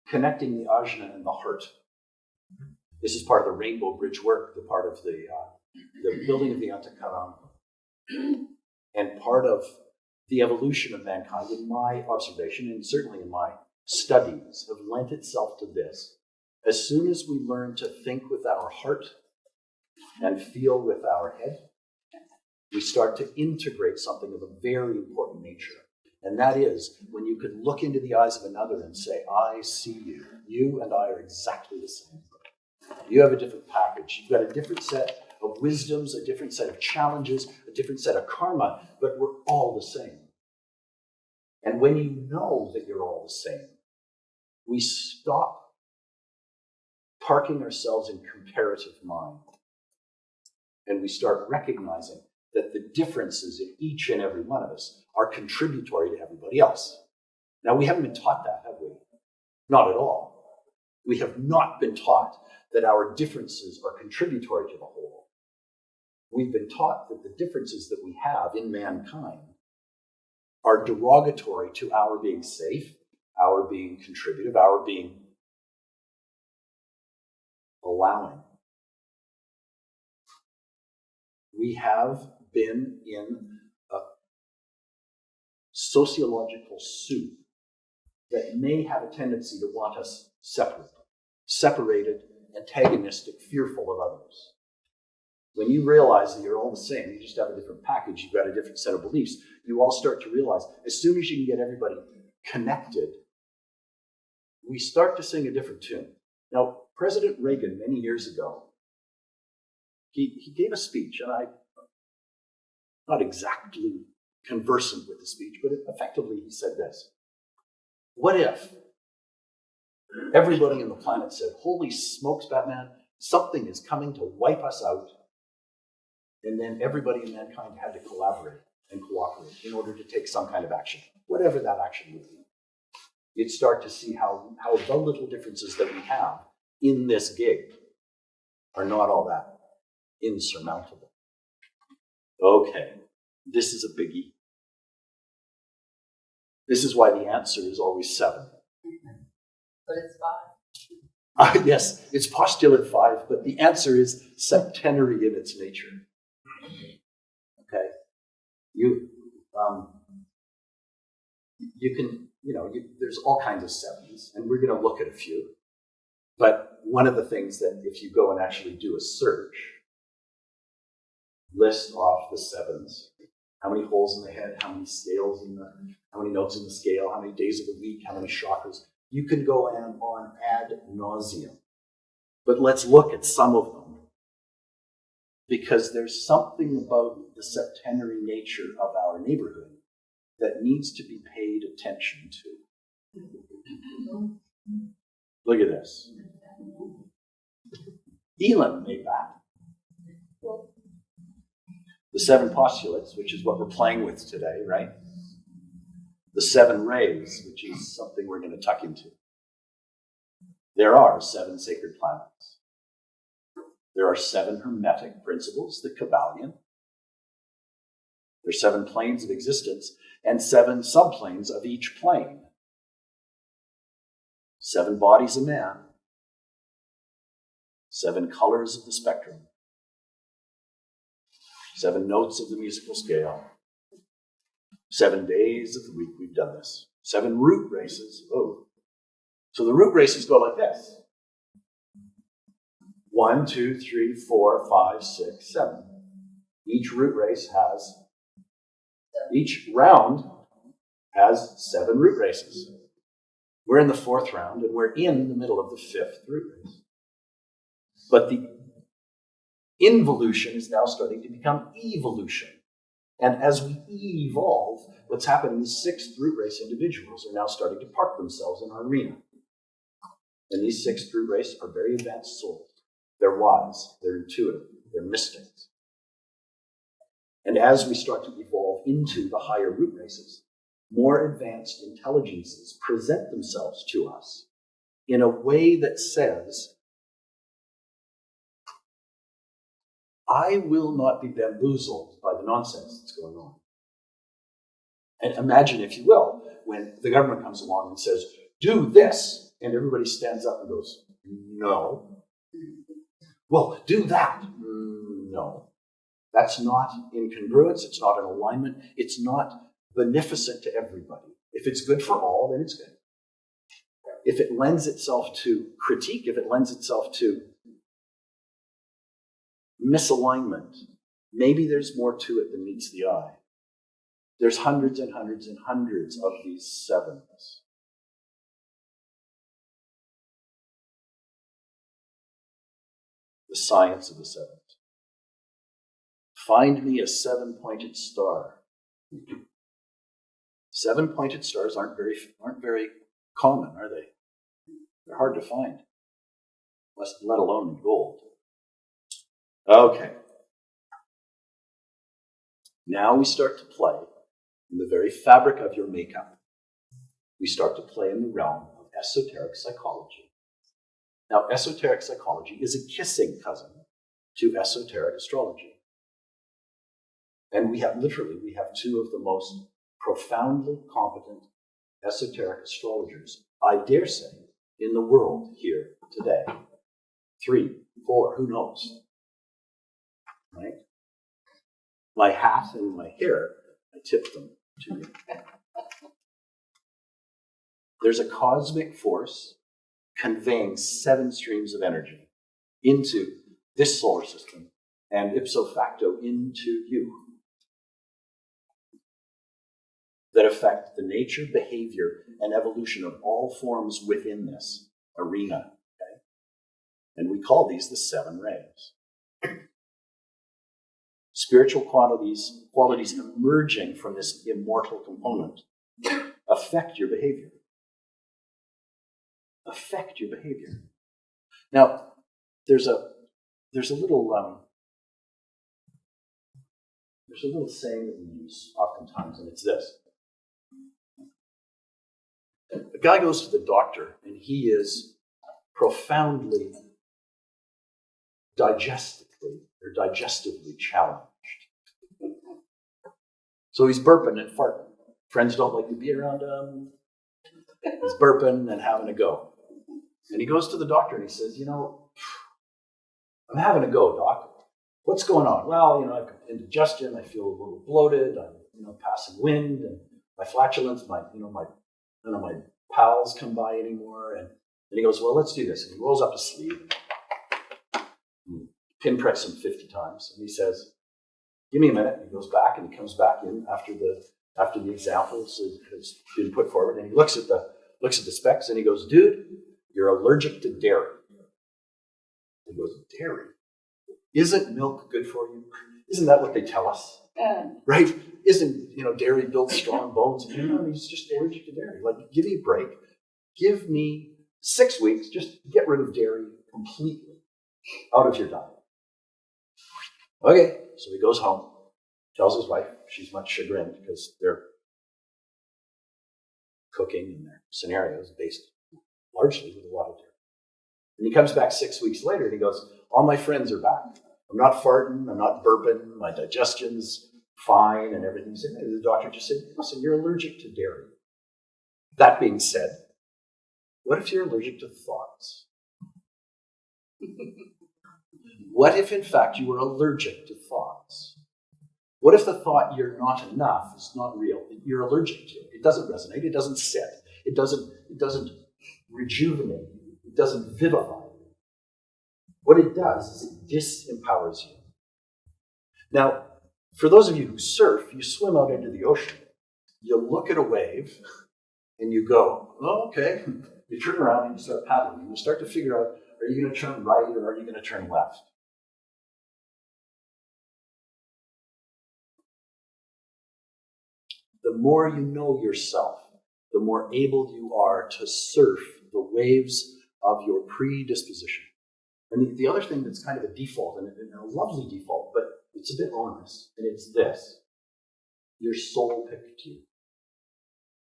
connecting the ajna and the heart. This is part of the Rainbow Bridge work, the part of the building of the Antakaram, and part of the evolution of mankind, in my observation, and certainly in my studies, have lent itself to this. As soon as we learn to think with our heart and feel with our head, we start to integrate something of a very important nature. And that is when you can look into the eyes of another and say, I see you. You and I are exactly the same. You have a different package. You've got a different set of wisdoms, a different set of challenges, a different set of karma, but we're all the same. And when you know that you're all the same, we stop parking ourselves in comparative mind. And we start recognizing that the differences in each and every one of us are contributory to everybody else. Now, we haven't been taught that, have we? Not at all. We have not been taught that our differences are contributory to the whole. We've been taught that the differences that we have in mankind are derogatory to our being safe, our being contributive, our being allowing. We have been in a sociological soup that may have a tendency to want us separated, antagonistic, fearful of others. When you realize that you're all the same, you just have a different package, you've got a different set of beliefs, you all start to realize, as soon as you can get everybody connected, we start to sing a different tune. Now, President Reagan, many years ago, he gave a speech, and I'm not exactly conversant with the speech, but effectively he said this. What if everybody on the planet said, holy smokes, Batman, something is coming to wipe us out, And then everybody in mankind had to collaborate and cooperate in order to take some kind of action, whatever that action would be. You'd start to see how the little differences that we have in this gig are not all that insurmountable. Okay, this is a biggie. This is why the answer is always 7.
But it's 5.
Yes, it's postulate 5, but the answer is septenary in its nature. Okay, you can, there's all kinds of 7s, and we're going to look at a few. But one of the things that if you go and actually do a search, list off the 7s. How many holes in the head, how many scales how many notes in the scale, how many days of the week, how many chakras. You can go on ad nauseum. But let's look at some of them, because there's something about the septenary nature of our neighborhood that needs to be paid attention to. Look at this. Elam made that. The 7 postulates, which is what we're playing with today, right? The 7 rays, which is something we're going to tuck into. There are 7 sacred planets. There are 7 hermetic principles, the Kabbalion. There are 7 planes of existence and 7 subplanes of each plane. 7 bodies of man. 7 colors of the spectrum. 7 notes of the musical scale. 7 days of the week we've done this. 7 root races. Oh. So the root races go like this. 1, 2, 3, 4, 5, 6, 7. Each round has 7 root races. We're in the 4th round, and we're in the middle of the 5th root race. But the involution is now starting to become evolution. And as we evolve, what's happening is 6th root race individuals are now starting to park themselves in our arena. And these 6th root race are very advanced souls. They're wise, they're intuitive, they're mystics. And as we start to evolve into the higher root races, more advanced intelligences present themselves to us in a way that says, I will not be bamboozled by the nonsense that's going on. And imagine, if you will, when the government comes along and says, do this, and everybody stands up and goes, no. Well, do that. No. That's not in congruence, it's not in alignment, it's not beneficent to everybody. If it's good for all, then it's good. If it lends itself to critique, if it lends itself to misalignment, maybe there's more to it than meets the eye. There's hundreds and hundreds and hundreds of these 7s. The science of the 7s. Find me a 7-pointed star. 7-pointed stars aren't very common, are they? They're hard to find, let alone in gold. Okay. Now we start to play in the very fabric of your makeup. We start to play in the realm of esoteric psychology. Now, esoteric psychology is a kissing cousin to esoteric astrology. And we have 2 of the most profoundly competent esoteric astrologers, I dare say, in the world here today. 3, 4, who knows? Right? My hat and my hair, I tip them to you. There's a cosmic force conveying 7 streams of energy into this solar system and ipso facto into you that affect the nature, behavior, and evolution of all forms within this arena. Okay? And we call these the 7 rays. Spiritual qualities emerging from this immortal component affect your behavior. Affect your behavior. Now, there's a little there's a little saying that we use oftentimes, and it's this. A guy goes to the doctor, and he is profoundly digestively challenged. So he's burping and farting. Friends don't like to be around him. He's burping and having a go. And he goes to the doctor and he says, I'm having a go, doc. What's going on? Well, I've got indigestion. I feel a little bloated. I'm, passing wind, and my flatulence, none of my pals come by anymore. And he goes, well, let's do this. And he rolls up his sleeve, pinpricks him 50 times, and he says, give me a minute. And he goes back and he comes back in after the examples has been put forward, and he looks at the specs and he goes, dude, you're allergic to dairy. He goes, dairy? Isn't milk good for you? Isn't that what they tell us? Right? Isn't, dairy builds strong bones? He's just allergic to dairy. Like, give me a break. Give me 6 weeks. Just get rid of dairy completely out of your diet. Okay, so he goes home, tells his wife. She's much chagrined because they're cooking in their scenarios based largely with a lot of dairy. And he comes back 6 weeks later and he goes, all my friends are back. I'm not farting, I'm not burping, my digestion's fine and everything's in it. The doctor just said, listen, you're allergic to dairy. That being said, what if you're allergic to thoughts? What if, in fact, you were allergic to thoughts? What if the thought you're not enough is not real? You're allergic to it. It doesn't resonate. It doesn't sit. It doesn't rejuvenate you. It doesn't vivify you. What it does is it disempowers you. Now, for those of you who surf, you swim out into the ocean. You look at a wave and you go, oh, okay. You turn around and you start paddling. And you start to figure out, are you going to turn right or are you going to turn left? The more you know yourself, the more able you are to surf the waves of your predisposition. And the other thing that's kind of a default, and a lovely default, but it's a bit onerous, and it's this. Your soul picked you.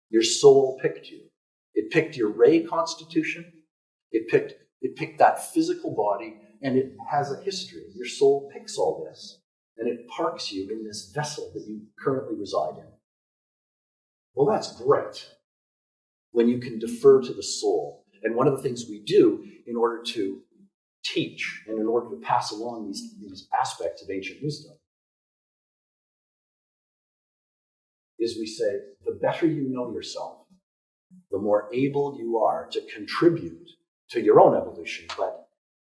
Your soul picked you. It picked your ray constitution. It picked that physical body, and it has a history. Your soul picks all this, and it parks you in this vessel that you currently reside in. Well, that's great when you can defer to the soul. And one of the things we do in order to teach and in order to pass along these aspects of ancient wisdom is we say, the better you know yourself, the more able you are to contribute to your own evolution. But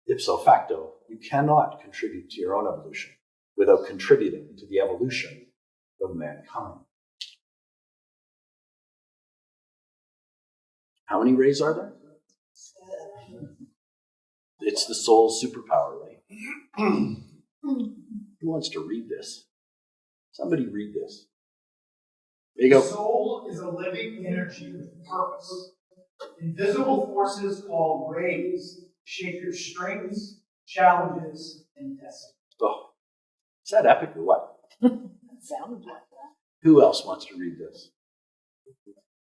ipso facto, you cannot contribute to your own evolution without contributing to the evolution of mankind. How many rays are there? It's the soul's superpower, right? Who wants to read this? Somebody read this. There you go.
The soul is a living energy with purpose. Invisible forces called rays shape your strengths, challenges, and destiny.
Oh, is that epic or what?
That sounded like that.
Who else wants to read this?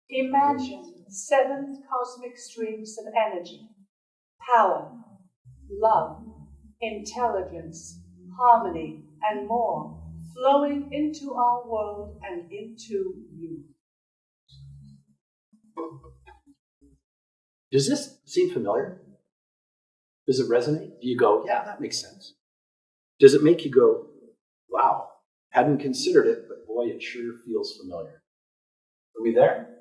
Imagine 7 cosmic streams of energy, power, love, intelligence, harmony, and more flowing into our world and into you.
Does this seem familiar? Does it resonate? Do you go, yeah, that makes sense? Does it make you go, wow, hadn't considered it, but boy, it sure feels familiar? Are we there?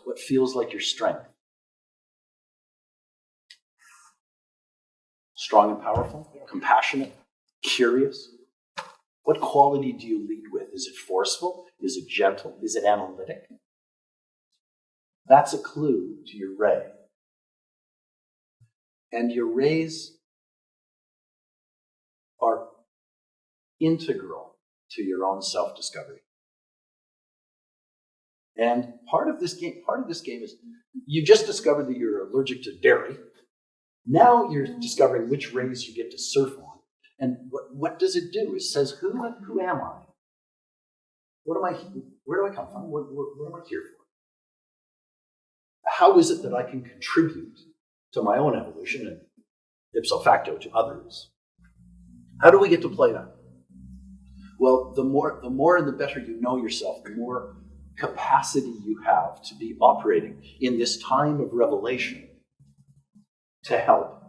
What feels like your strength? Strong and powerful? Compassionate? Curious? What quality do you lead with? Is it forceful? Is it gentle? Is it analytic? That's a clue to your ray. And your rays are integral to your own self-discovery. And part of this game is you just discovered that you're allergic to dairy. Now you're discovering which rays you get to surf on. And what does it do? It says, who am I? What am I? Where do I come from? What am I here for? How is it that I can contribute to my own evolution and ipso facto to others? How do we get to play that? Well, the more and the better you know yourself, the more capacity you have to be operating in this time of revelation to help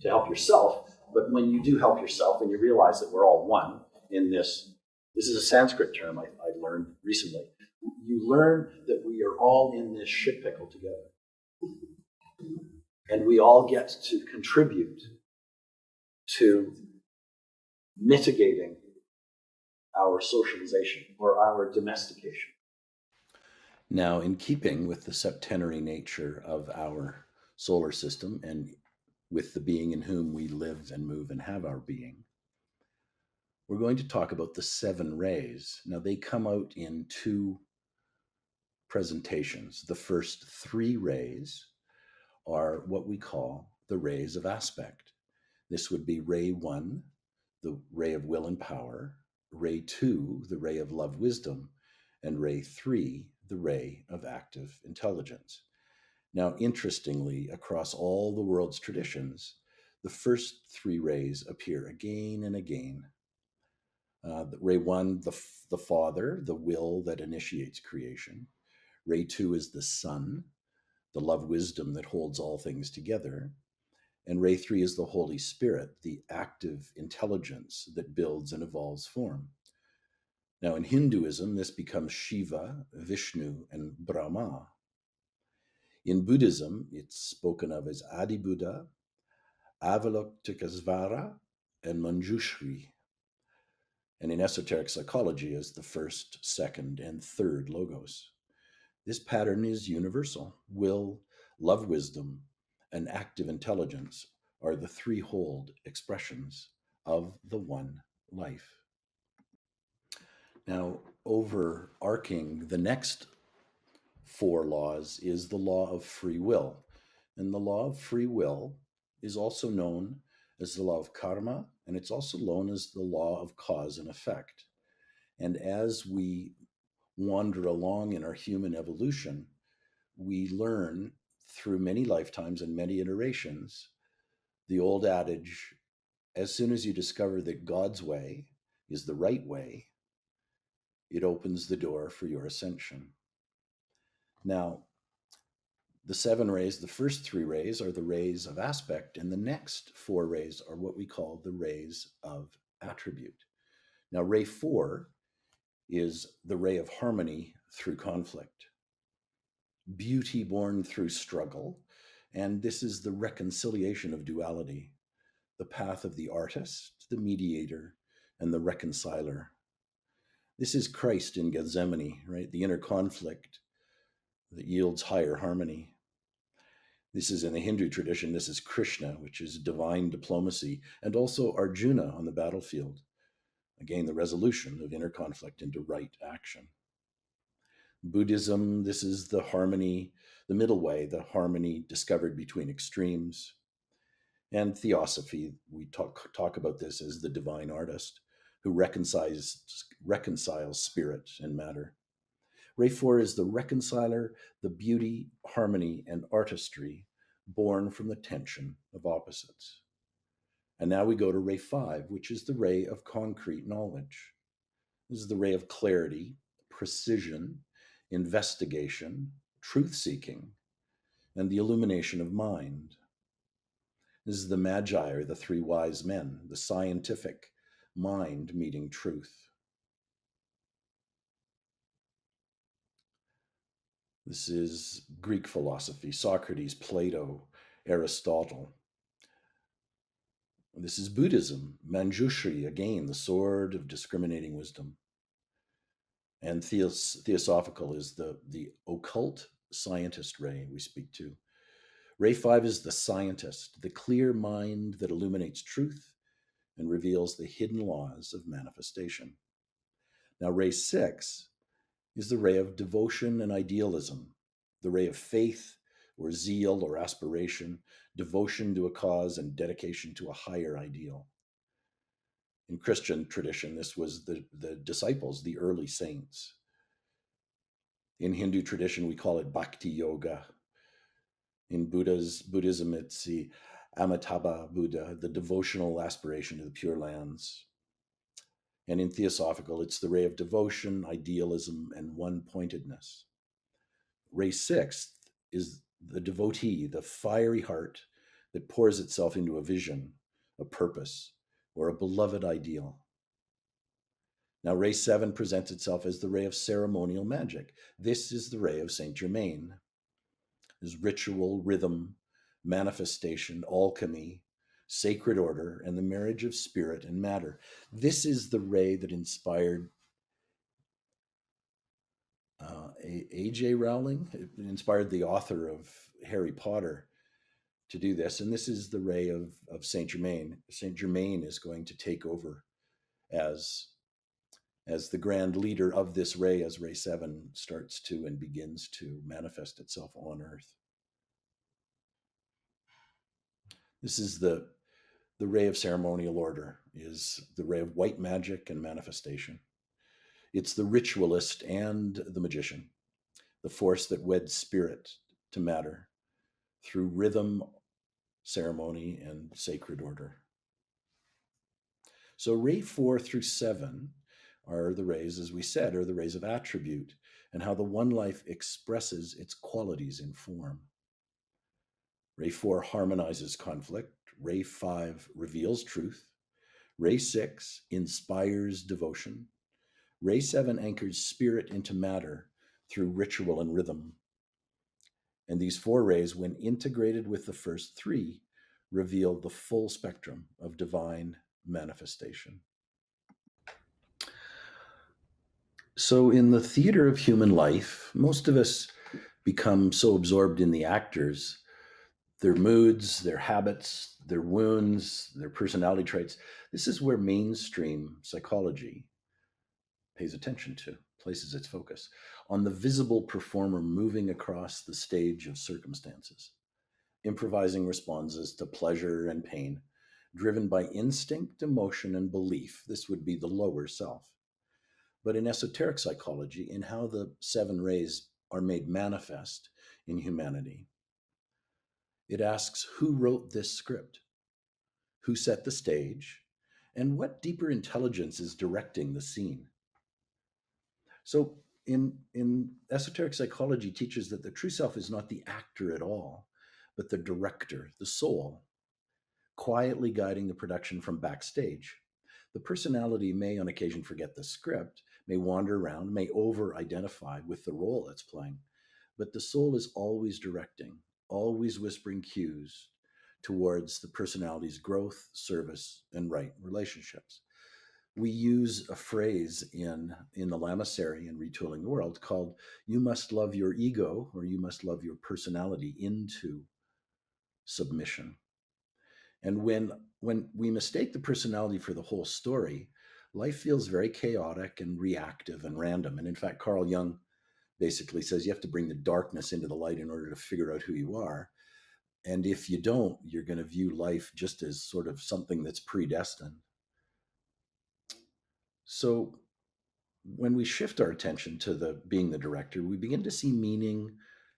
yourself. But when you do help yourself and you realize that we're all one in this is a Sanskrit term I learned recently. You learn that we are all in this shit pickle together. And we all get to contribute to mitigating our socialization or our domestication.
Now, in keeping with the septenary nature of our solar system and with the being in whom we live and move and have our being, we're going to talk about the 7 rays. Now, they come out in 2 presentations. The first 3 rays are what we call the rays of aspect. This would be ray 1, the ray of will and power, ray 2, the ray of love, wisdom, and ray 3, the ray of active intelligence. Now, interestingly, across all the world's traditions, the first 3 rays appear again and again. Ray 1, the Father, the will that initiates creation. Ray 2 is the Son, the love wisdom that holds all things together. And ray 3 is the Holy Spirit, the active intelligence that builds and evolves form. Now, in Hinduism, this becomes Shiva, Vishnu, and Brahma. In Buddhism, it's spoken of as Adi Buddha, Avalokitesvara, and Manjushri. And in esoteric psychology as the first, second, and third logos. This pattern is universal. Will, love, wisdom, and active intelligence are the threefold expressions of the one life. Now, overarching the next 4 laws is the law of free will. And the law of free will is also known as the law of karma, and it's also known as the law of cause and effect. And as we wander along in our human evolution, we learn through many lifetimes and many iterations the old adage, as soon as you discover that God's way is the right way, it opens the door for your ascension. Now, the 7 rays, the first 3 rays are the rays of aspect, and the next 4 rays are what we call the rays of attribute. Now, ray 4 is the ray of harmony through conflict, beauty born through struggle, and this is the reconciliation of duality, the path of the artist, the mediator, and the reconciler. This is Christ in Gethsemane, right? The inner conflict that yields higher harmony. This is in the Hindu tradition. This is Krishna, which is divine diplomacy, and also Arjuna on the battlefield. Again, the resolution of inner conflict into right action. Buddhism, this is the harmony, the middle way, the harmony discovered between extremes. And Theosophy, we talk about this as the divine artist who reconciles spirit and matter. Ray 4 is the reconciler, the beauty, harmony, and artistry born from the tension of opposites. And now we go to ray 5, which is the ray of concrete knowledge. This is the ray of clarity, precision, investigation, truth-seeking, and the illumination of mind. This is the Magi, or the 3 wise men, the scientific mind meeting truth. This is Greek philosophy, Socrates, Plato, Aristotle. This is Buddhism, Manjushri, again, the sword of discriminating wisdom. And Theosophical is the occult scientist ray we speak to. Ray 5 is the scientist, the clear mind that illuminates truth and reveals the hidden laws of manifestation. Now, ray 6 is the ray of devotion and idealism, the ray of faith or zeal or aspiration, devotion to a cause and dedication to a higher ideal. In Christian tradition, this was the disciples, the early saints. In Hindu tradition, we call it bhakti yoga. In Buddhism, it's the Amitabha Buddha, the devotional aspiration to the Pure Lands. And in Theosophical, it's the ray of devotion, idealism, and one-pointedness. Ray sixth is the devotee, the fiery heart that pours itself into a vision, a purpose, or a beloved ideal. Now, ray 7 presents itself as the ray of ceremonial magic. This is the ray of Saint Germain. Is ritual, rhythm, manifestation, alchemy, sacred order, and the marriage of spirit and matter. This is the ray that inspired A.J. Rowling. It inspired the author of Harry Potter to do this. And this is the ray of Saint Germain. Saint Germain is going to take over as the grand leader of this ray as ray 7 starts to and begins to manifest itself on earth. This is the ray of ceremonial order, is the ray of white magic and manifestation. It's the ritualist and the magician, the force that weds spirit to matter through rhythm, ceremony, and sacred order. So ray 4 through 7 are the rays, as we said, are the rays of attribute and how the one life expresses its qualities in form. Ray 4 harmonizes conflict. Ray 5 reveals truth. Ray 6 inspires devotion. Ray 7 anchors spirit into matter through ritual and rhythm. And these 4 rays, when integrated with the first 3, reveal the full spectrum of divine manifestation. So in the theater of human life, most of us become so absorbed in the actors, their moods, their habits, their wounds, their personality traits. This is where mainstream psychology pays attention to, places its focus on the visible performer moving across the stage of circumstances, improvising responses to pleasure and pain, driven by instinct, emotion, and belief. This would be the lower self. But in esoteric psychology, in how the 7 rays are made manifest in humanity, it asks who wrote this script, who set the stage, and what deeper intelligence is directing the scene. So in esoteric psychology teaches that the true self is not the actor at all, but the director, the soul, quietly guiding the production from backstage. The personality may on occasion forget the script, may wander around, may over-identify with the role it's playing, but the soul is always directing, always whispering cues towards the personality's growth, service, and right relationships. We use a phrase in the Lamasery in Retooling the World called, you must love your ego, or you must love your personality into submission. And when we mistake the personality for the whole story, life feels very chaotic and reactive and random. And in fact, Carl Jung basically says you have to bring the darkness into the light in order to figure out who you are. And if you don't, you're going to view life just as sort of something that's predestined. So when we shift our attention to being the director, we begin to see meaning,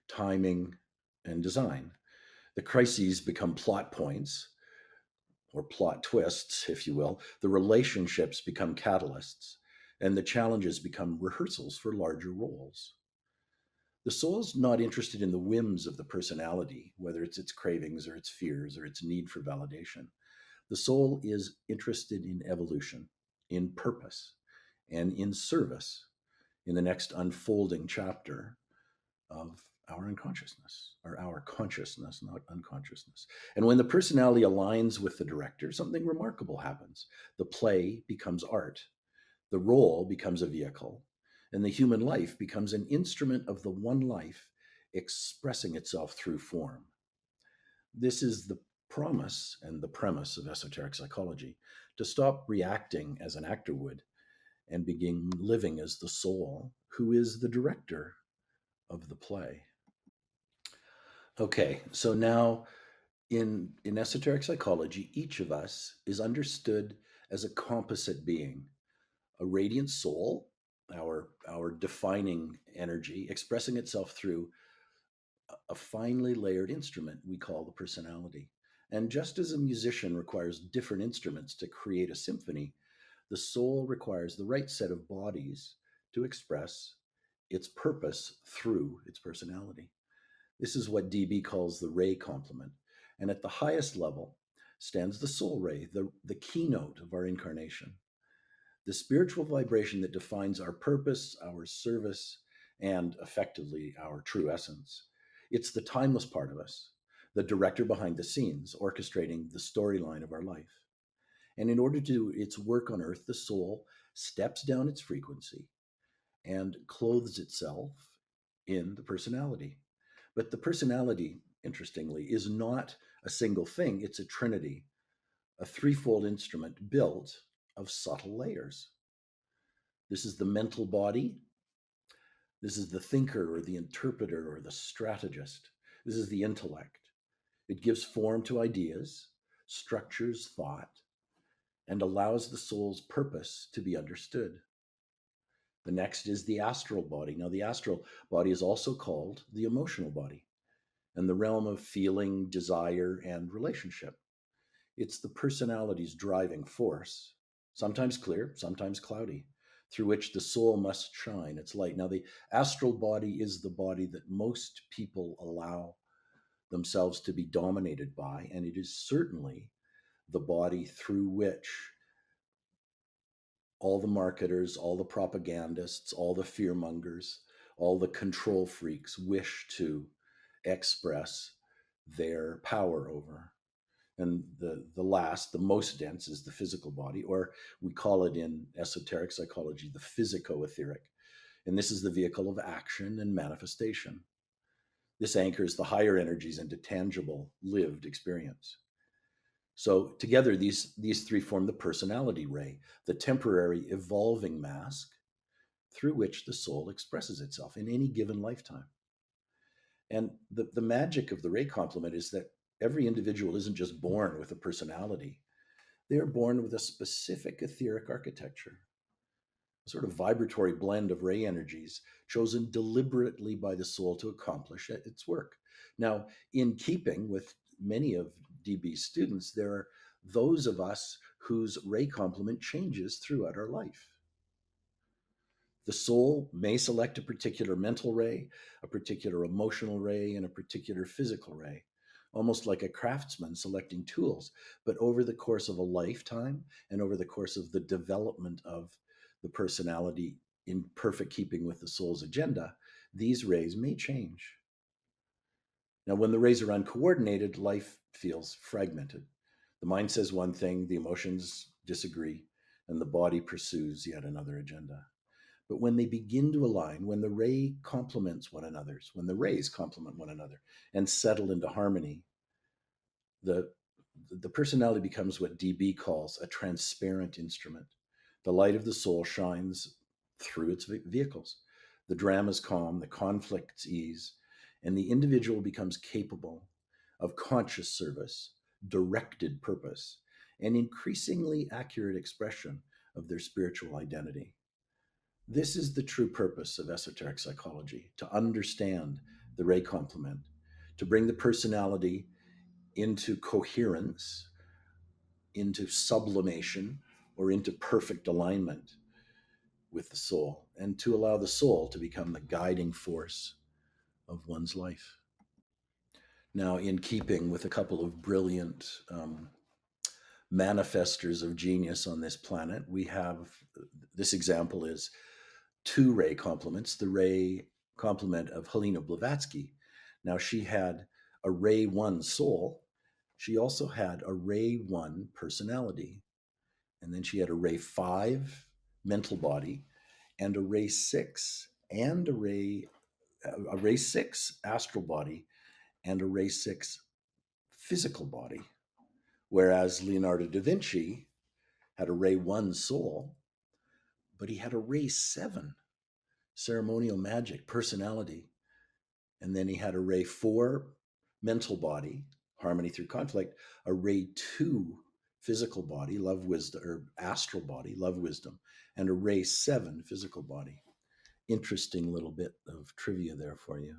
timing, and design. The crises become plot points, or plot twists, if you will. The relationships become catalysts, and the challenges become rehearsals for larger roles. The soul's not interested in the whims of the personality, whether it's its cravings or its fears or its need for validation. The soul is interested in evolution, in purpose, and in service in the next unfolding chapter of our unconsciousness, or our consciousness, not unconsciousness. And when the personality aligns with the director, something remarkable happens. The play becomes art, the role becomes a vehicle, and the human life becomes an instrument of the one life expressing itself through form. This is the promise and the premise of esoteric psychology, to stop reacting as an actor would and begin living as the soul who is the director of the play. Okay, so now in esoteric psychology, each of us is understood as a composite being, a radiant soul, our defining energy, expressing itself through a finely layered instrument we call the personality. And just as a musician requires different instruments to create a symphony, the soul requires the right set of bodies to express its purpose through its personality. This is what DB calls the ray complement. And at the highest level stands the soul ray, the keynote of our incarnation, the spiritual vibration that defines our purpose, our service, and effectively our true essence. It's the timeless part of us, the director behind the scenes, orchestrating the storyline of our life. And in order to do its work on earth, the soul steps down its frequency and clothes itself in the personality. But the personality, interestingly, is not a single thing, it's a trinity, a threefold instrument built of subtle layers. This is the mental body, this is the thinker or the interpreter or the strategist, this is the intellect. It gives form to ideas, structures thought, and allows the soul's purpose to be understood. The next is the astral body. Now, the astral body is also called the emotional body and the realm of feeling, desire, and relationship. It's the personality's driving force, sometimes clear, sometimes cloudy, through which the soul must shine its light. Now, the astral body is the body that most people allow themselves to be dominated by, and it is certainly the body through which all the marketers, all the propagandists, all the fearmongers, all the control freaks wish to express their power over. And the last, the most dense, is the physical body, or we call it in esoteric psychology the physico-etheric. And this is the vehicle of action and manifestation. This anchors the higher energies into tangible, lived experience. So together, these three form the personality ray, the temporary evolving mask through which the soul expresses itself in any given lifetime. And the magic of the ray complement is that every individual isn't just born with a personality. They are born with a specific etheric architecture, a sort of vibratory blend of ray energies chosen deliberately by the soul to accomplish its work. Now, in keeping with many of DB's students, there are those of us whose ray complement changes throughout our life. The soul may select a particular mental ray, a particular emotional ray, and a particular physical ray, almost like a craftsman selecting tools. But over the course of a lifetime and over the course of the development of the personality in perfect keeping with the soul's agenda, these rays may change. Now, when the rays are uncoordinated, life feels fragmented. The mind says one thing, the emotions disagree, and the body pursues yet another agenda. But when they begin to align, when the ray complements one another's, when the rays complement one another and settle into harmony, the personality becomes what DB calls a transparent instrument. The light of the soul shines through its vehicles. The drama's calm, the conflicts ease, and the individual becomes capable of conscious service, directed purpose, and increasingly accurate expression of their spiritual identity. This is the true purpose of esoteric psychology, to understand the ray complement, to bring the personality into coherence, into sublimation, or into perfect alignment with the soul, and to allow the soul to become the guiding force of one's life. Now, in keeping with a couple of brilliant manifestors of genius on this planet, we have this example is two ray complements, the ray complement of Helena Blavatsky. Now, she had a ray 1 soul. She also had a ray 1 personality. And then she had a ray 5 mental body and a ray 6 and a ray 6 astral body and a ray 6 physical body. Whereas Leonardo da Vinci had a ray 1 soul, but he had array 7, ceremonial magic, personality. And then he had array 4, mental body, harmony through conflict, array 2, physical body, love, wisdom, or astral body, love, wisdom, and array 7, physical body. Interesting little bit of trivia there for you.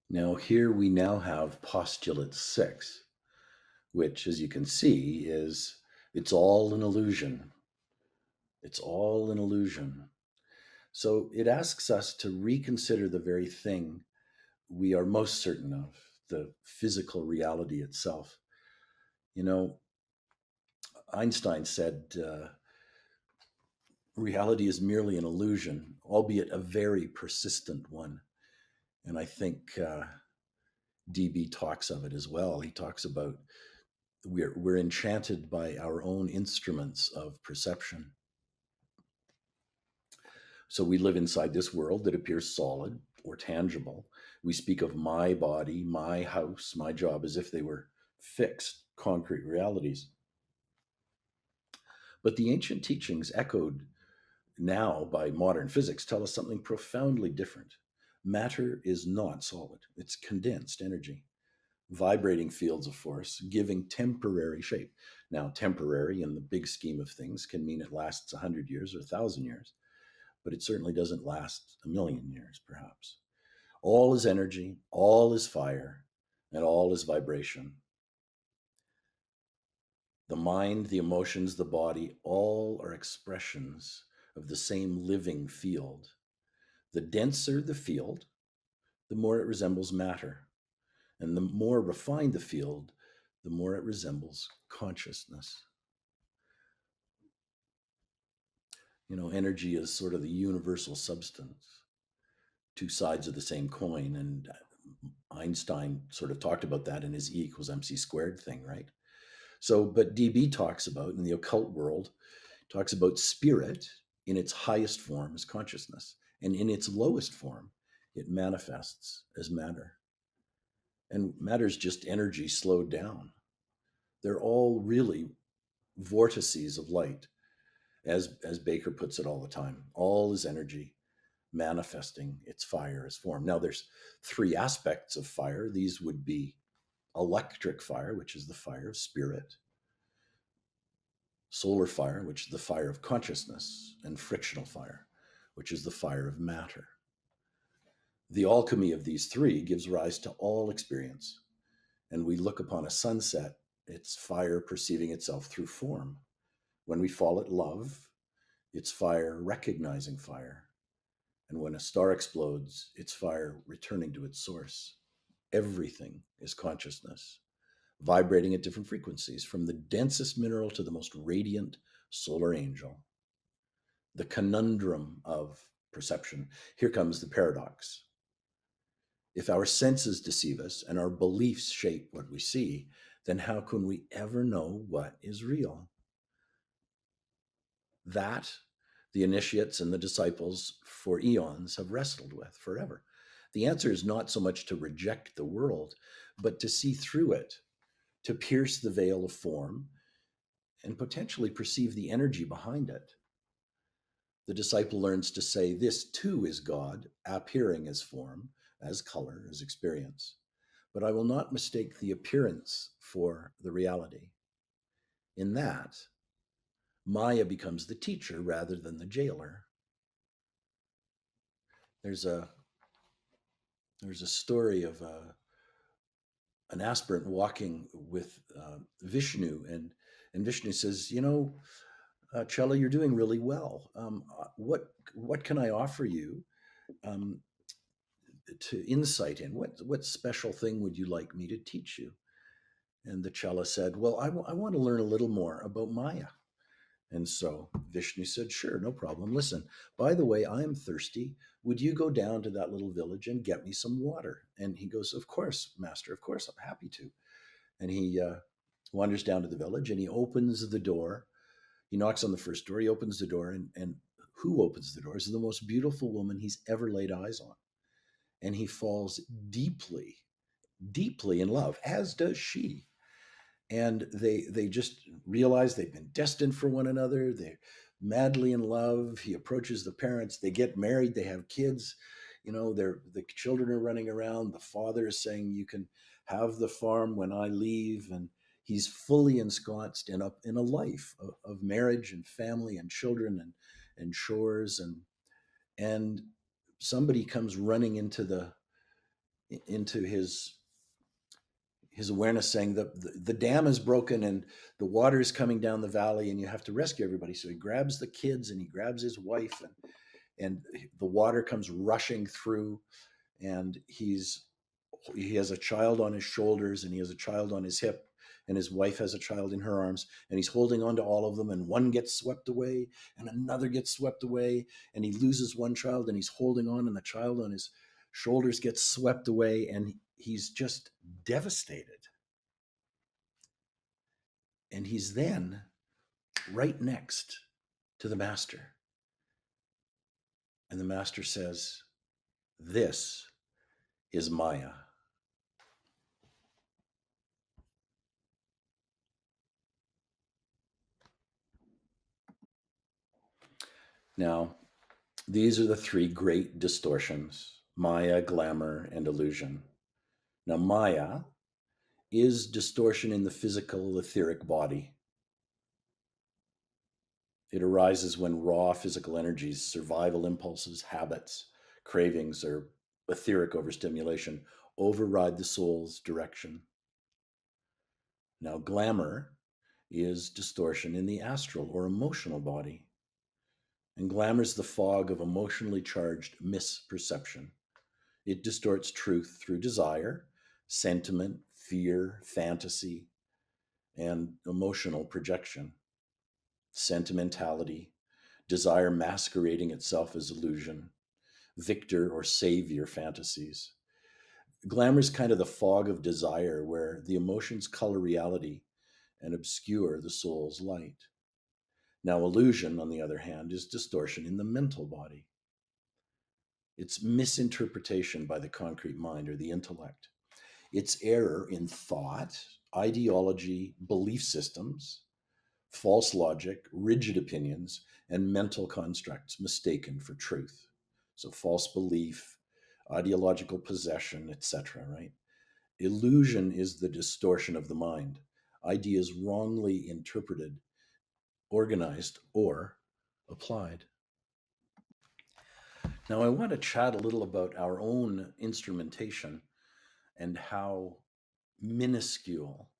Now, here we now have postulate 6, which, as you can see, is it's all an illusion. It's all an illusion. So it asks us to reconsider the very thing we are most certain of, the physical reality itself. You know, Einstein said reality is merely an illusion, albeit a very persistent one. And I think DB talks of it as well. He talks about we're enchanted by our own instruments of perception. So we live inside this world that appears solid or tangible. We speak of my body, my house, my job as if they were fixed, concrete realities. But the ancient teachings, echoed now by modern physics, tell us something profoundly different. Matter is not solid, it's condensed energy, vibrating fields of force, giving temporary shape. Now, temporary in the big scheme of things can mean it lasts 100 years or 1,000 years, but it certainly doesn't last 1,000,000 years, perhaps. All is energy, all is fire, and all is vibration. The mind, the emotions, the body, all are expressions of the same living field. The denser the field, the more it resembles matter. And the more refined the field, the more it resembles consciousness. You know, energy is sort of the universal substance, two sides of the same coin. And Einstein sort of talked about that in his E equals MC squared thing, right? So, but DB talks about, in the occult world, talks about spirit in its highest form as consciousness, and in its lowest form, it manifests as matter. And matter is just energy slowed down. They're all really vortices of light, as Baker puts it all the time. All is energy manifesting its fire as form. Now, there's 3 aspects of fire. These would be electric fire, which is the fire of spirit, solar fire, which is the fire of consciousness, and frictional fire, which is the fire of matter. The alchemy of these 3 gives rise to all experience. And we look upon a sunset, it's fire perceiving itself through form. When we fall at love, it's fire recognizing fire. And when a star explodes, it's fire returning to its source. Everything is consciousness, vibrating at different frequencies, from the densest mineral to the most radiant solar angel. The conundrum of perception. Here comes the paradox. If our senses deceive us and our beliefs shape what we see, then how can we ever know what is real? That the initiates and the disciples for eons have wrestled with forever. The answer is not so much to reject the world, but to see through it, to pierce the veil of form and potentially perceive the energy behind it. The disciple learns to say, this too is God, appearing as form, as color, as experience. But I will not mistake the appearance for the reality. In that, Maya becomes the teacher rather than the jailer. There's a story of an aspirant walking with Vishnu, and Vishnu says, you know, Chela, you're doing really well. What can I offer you to insight in? What special thing would you like me to teach you? And the Chela said, well, I want to learn a little more about Maya. And so Vishnu said, sure, no problem. Listen, by the way, I am thirsty. Would you go down to that little village and get me some water? And he goes, of course, master, of course, I'm happy to. And he wanders down to the village and he opens the door. He knocks on the first door. He opens the door, and who opens the door is the most beautiful woman he's ever laid eyes on. And he falls deeply, deeply in love, as does she. And they just realize they've been destined for one another. madly in love. He approaches the parents. They get married. They have kids. The children are running around. The father is saying, "You can have the farm when I leave," and he's fully ensconced in a life of marriage and family and children and chores and somebody comes running into his awareness, saying that the dam is broken and the water is coming down the valley and you have to rescue everybody. So he grabs the kids and he grabs his wife, and the water comes rushing through, and he has a child on his shoulders and he has a child on his hip, and his wife has a child in her arms, and he's holding on to all of them, and one gets swept away and another gets swept away, and he loses one child and he's holding on, and the child on his shoulders gets swept away, and he's just devastated. And he's then right next to the master, and the master says, "This is Maya." Now, these are the three great distortions: Maya, glamour, and illusion. Now, Maya is distortion in the physical, etheric body. It arises when raw physical energies, survival impulses, habits, cravings, or etheric overstimulation override the soul's direction. Now, glamour is distortion in the astral or emotional body. And glamour is the fog of emotionally charged misperception. It distorts truth through desire, sentiment, fear, fantasy, and emotional projection. Sentimentality, desire masquerading itself as illusion, victor or savior fantasies. Glamour is kind of the fog of desire where the emotions color reality and obscure the soul's light. Now, illusion, on the other hand, is distortion in the mental body. It's misinterpretation by the concrete mind or the intellect. It's error in thought, ideology, belief systems, false logic, rigid opinions, and mental constructs mistaken for truth. So, false belief, ideological possession, etc., right? Illusion is the distortion of the mind, ideas wrongly interpreted, organized, or applied. Now, I want to chat a little about our own instrumentation and how minuscule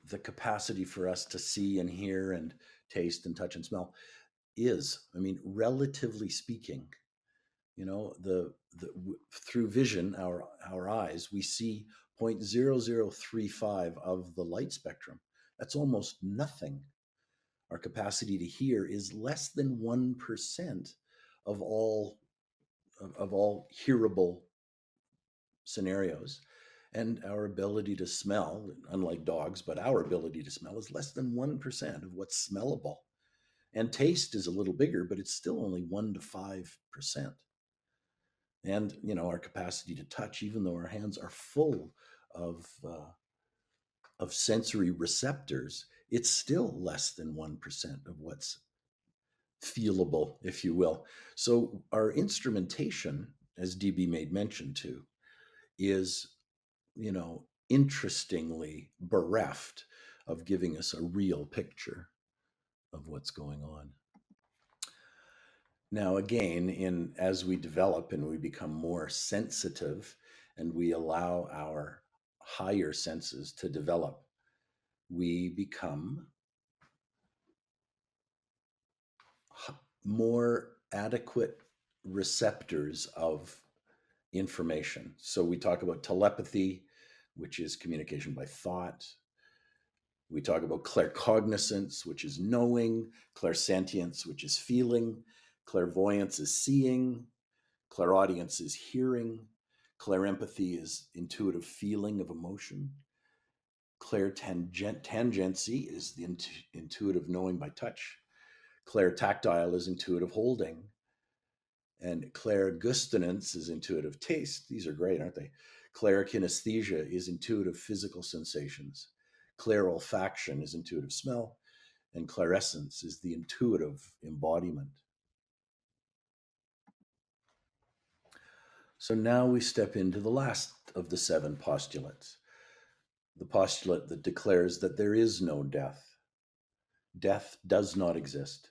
the capacity for us to see and hear and taste and touch and smell is. I mean, relatively speaking, through vision, our eyes, we see 0.0035 of the light spectrum. That's almost nothing. Our capacity to hear is less than 1% of all hearable scenarios. And our ability to smell, unlike dogs, but our ability to smell is less than 1% of what's smellable. And taste is a little bigger, but it's still only 1 to 5%. And, our capacity to touch, even though our hands are full of, of sensory receptors, it's still less than 1% of what's feelable, if you will. So our instrumentation, as DB made mention to, is, interestingly bereft of giving us a real picture of what's going on. Now, again, as we develop and we become more sensitive and we allow our higher senses to develop, we become more adequate receptors of information. So we talk about telepathy, which is communication by thought. We talk about claircognizance, which is knowing, clairsentience, which is feeling, clairvoyance is seeing, clairaudience is hearing, clairempathy is intuitive feeling of emotion, clairtangency is the intuitive knowing by touch, clairtactile is intuitive holding, and clairgustinance is intuitive taste. These are great, aren't they? Clairkinesthesia is intuitive physical sensations. Clairolfaction is intuitive smell. and clarescence is the intuitive embodiment. So now we step into the last of the seven postulates, the postulate that declares that there is no death. Death does not exist.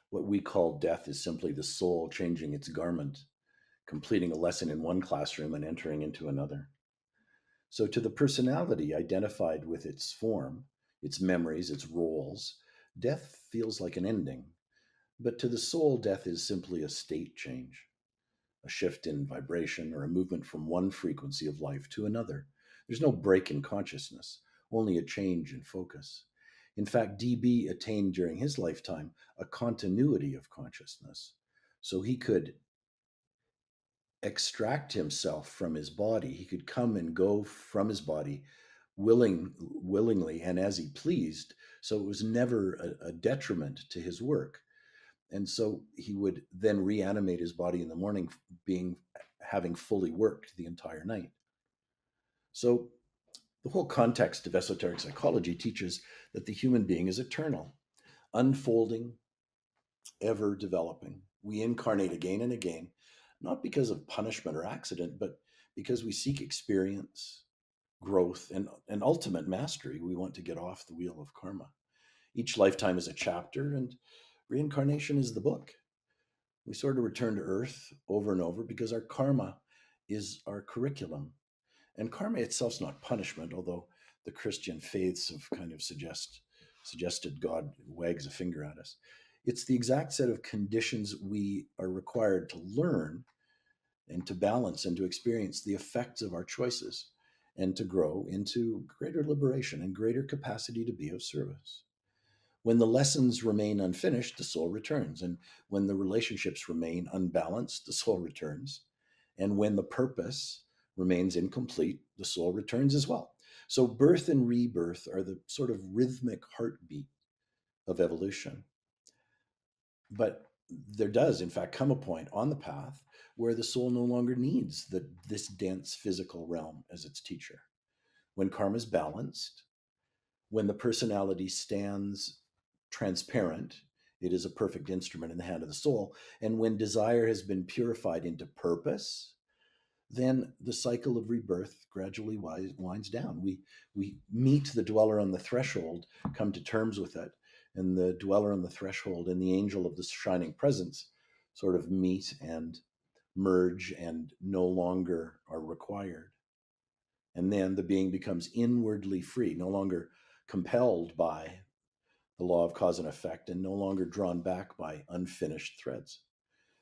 What we call death is simply the soul changing its garment, completing a lesson in one classroom and entering into another. So, to the personality identified with its form, its memories, its roles, death feels like an ending. But to the soul, death is simply a state change, a shift in vibration, or a movement from one frequency of life to another. There's no break in consciousness, only a change in focus. In fact, DB attained during his lifetime a continuity of consciousness. So he could extract himself from his body. He could come and go from his body willingly and as he pleased. So it was never a detriment to his work. And so he would then reanimate his body in the morning, having fully worked the entire night. So the whole context of esoteric psychology teaches that the human being is eternal, unfolding, ever developing. We incarnate again and again, not because of punishment or accident, but because we seek experience, growth, and ultimate mastery. We want to get off the wheel of karma. Each lifetime is a chapter, and reincarnation is the book. We sort of return to Earth over and over because our karma is our curriculum. And karma itself is not punishment, although the Christian faiths have kind of suggested God wags a finger at us. It's the exact set of conditions we are required to learn and to balance and to experience the effects of our choices and to grow into greater liberation and greater capacity to be of service. When the lessons remain unfinished, the soul returns. And when the relationships remain unbalanced, the soul returns. And when the purpose remains incomplete, the soul returns as well. So birth and rebirth are the sort of rhythmic heartbeat of evolution. But there does, in fact, come a point on the path where the soul no longer needs this dense physical realm as its teacher. When karma is balanced, when the personality stands transparent, it is a perfect instrument in the hand of the soul. And when desire has been purified into purpose, then the cycle of rebirth gradually winds down. We meet the dweller on the threshold, come to terms with it, and the dweller on the threshold and the angel of the shining presence sort of meet and merge and no longer are required. And then the being becomes inwardly free, no longer compelled by the law of cause and effect and no longer drawn back by unfinished threads.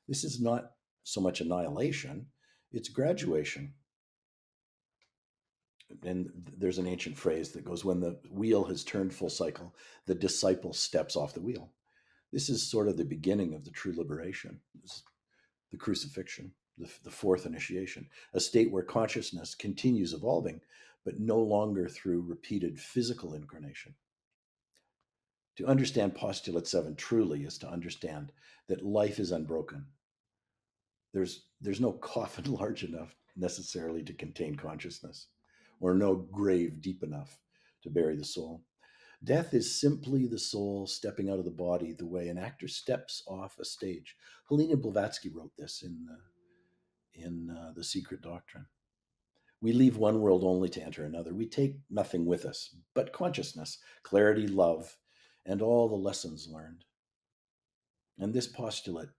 This is not so much annihilation, it's graduation. And there's an ancient phrase that goes, when the wheel has turned full cycle, the disciple steps off the wheel. This is sort of the beginning of the true liberation, the crucifixion, the fourth initiation, a state where consciousness continues evolving, but no longer through repeated physical incarnation. To understand postulate 7 truly is to understand that life is unbroken. There's no coffin large enough necessarily to contain consciousness, or no grave deep enough to bury the soul. Death is simply the soul stepping out of the body the way an actor steps off a stage. Helena Blavatsky wrote this in The Secret Doctrine. We leave one world only to enter another. We take nothing with us but consciousness, clarity, love, and all the lessons learned. And this postulate,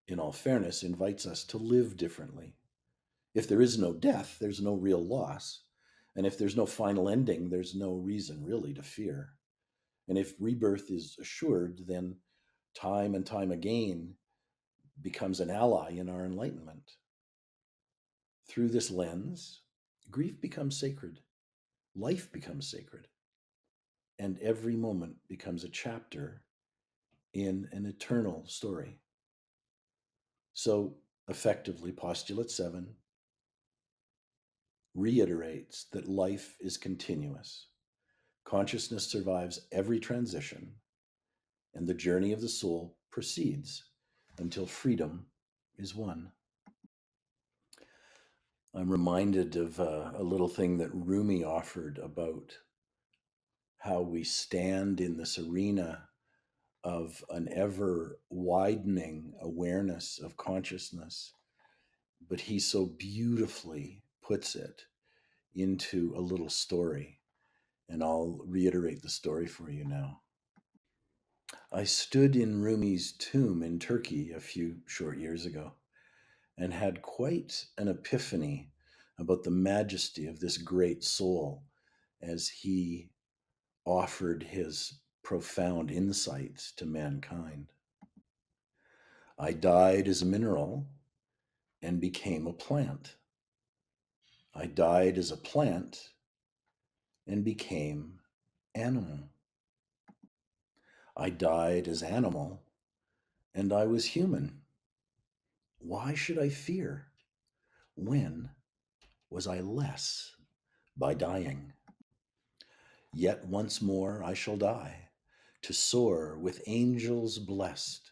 in all fairness, invites us to live differently. If there is no death, there's no real loss. And if there's no final ending, there's no reason really to fear. And if rebirth is assured, then time and time again becomes an ally in our enlightenment. Through this lens, grief becomes sacred, life becomes sacred, and every moment becomes a chapter in an eternal story. So, effectively, postulate 7 reiterates that life is continuous. Consciousness survives every transition, and the journey of the soul proceeds until freedom is won. I'm reminded of a little thing that Rumi offered about how we stand in this arena of an ever widening awareness of consciousness, but he so beautifully puts it into a little story. And I'll reiterate the story for you now. I stood in Rumi's tomb in Turkey a few short years ago and had quite an epiphany about the majesty of this great soul as he offered his profound insights to mankind. I died as a mineral and became a plant. I died as a plant and became animal. I died as animal and I was human. Why should I fear? When was I less by dying? Yet once more I shall die, to soar with angels blessed.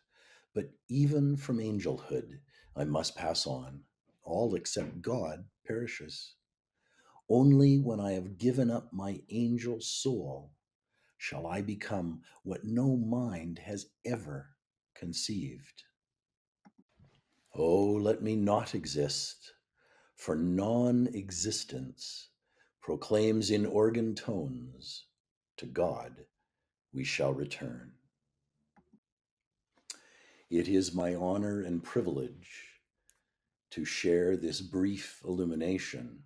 But even from angelhood I must pass on. All except God perishes. Only when I have given up my angel soul shall I become what no mind has ever conceived. Oh, let me not exist, for non-existence proclaims in organ tones, to God we shall return. It is my honor and privilege to share this brief illumination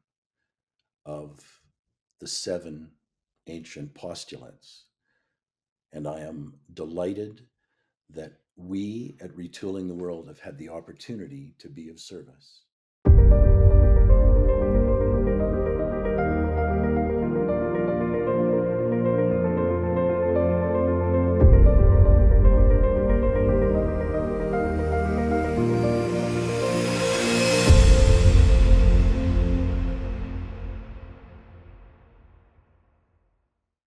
of the 7 ancient postulates. And I am delighted that we at Retooling the World have had the opportunity to be of service.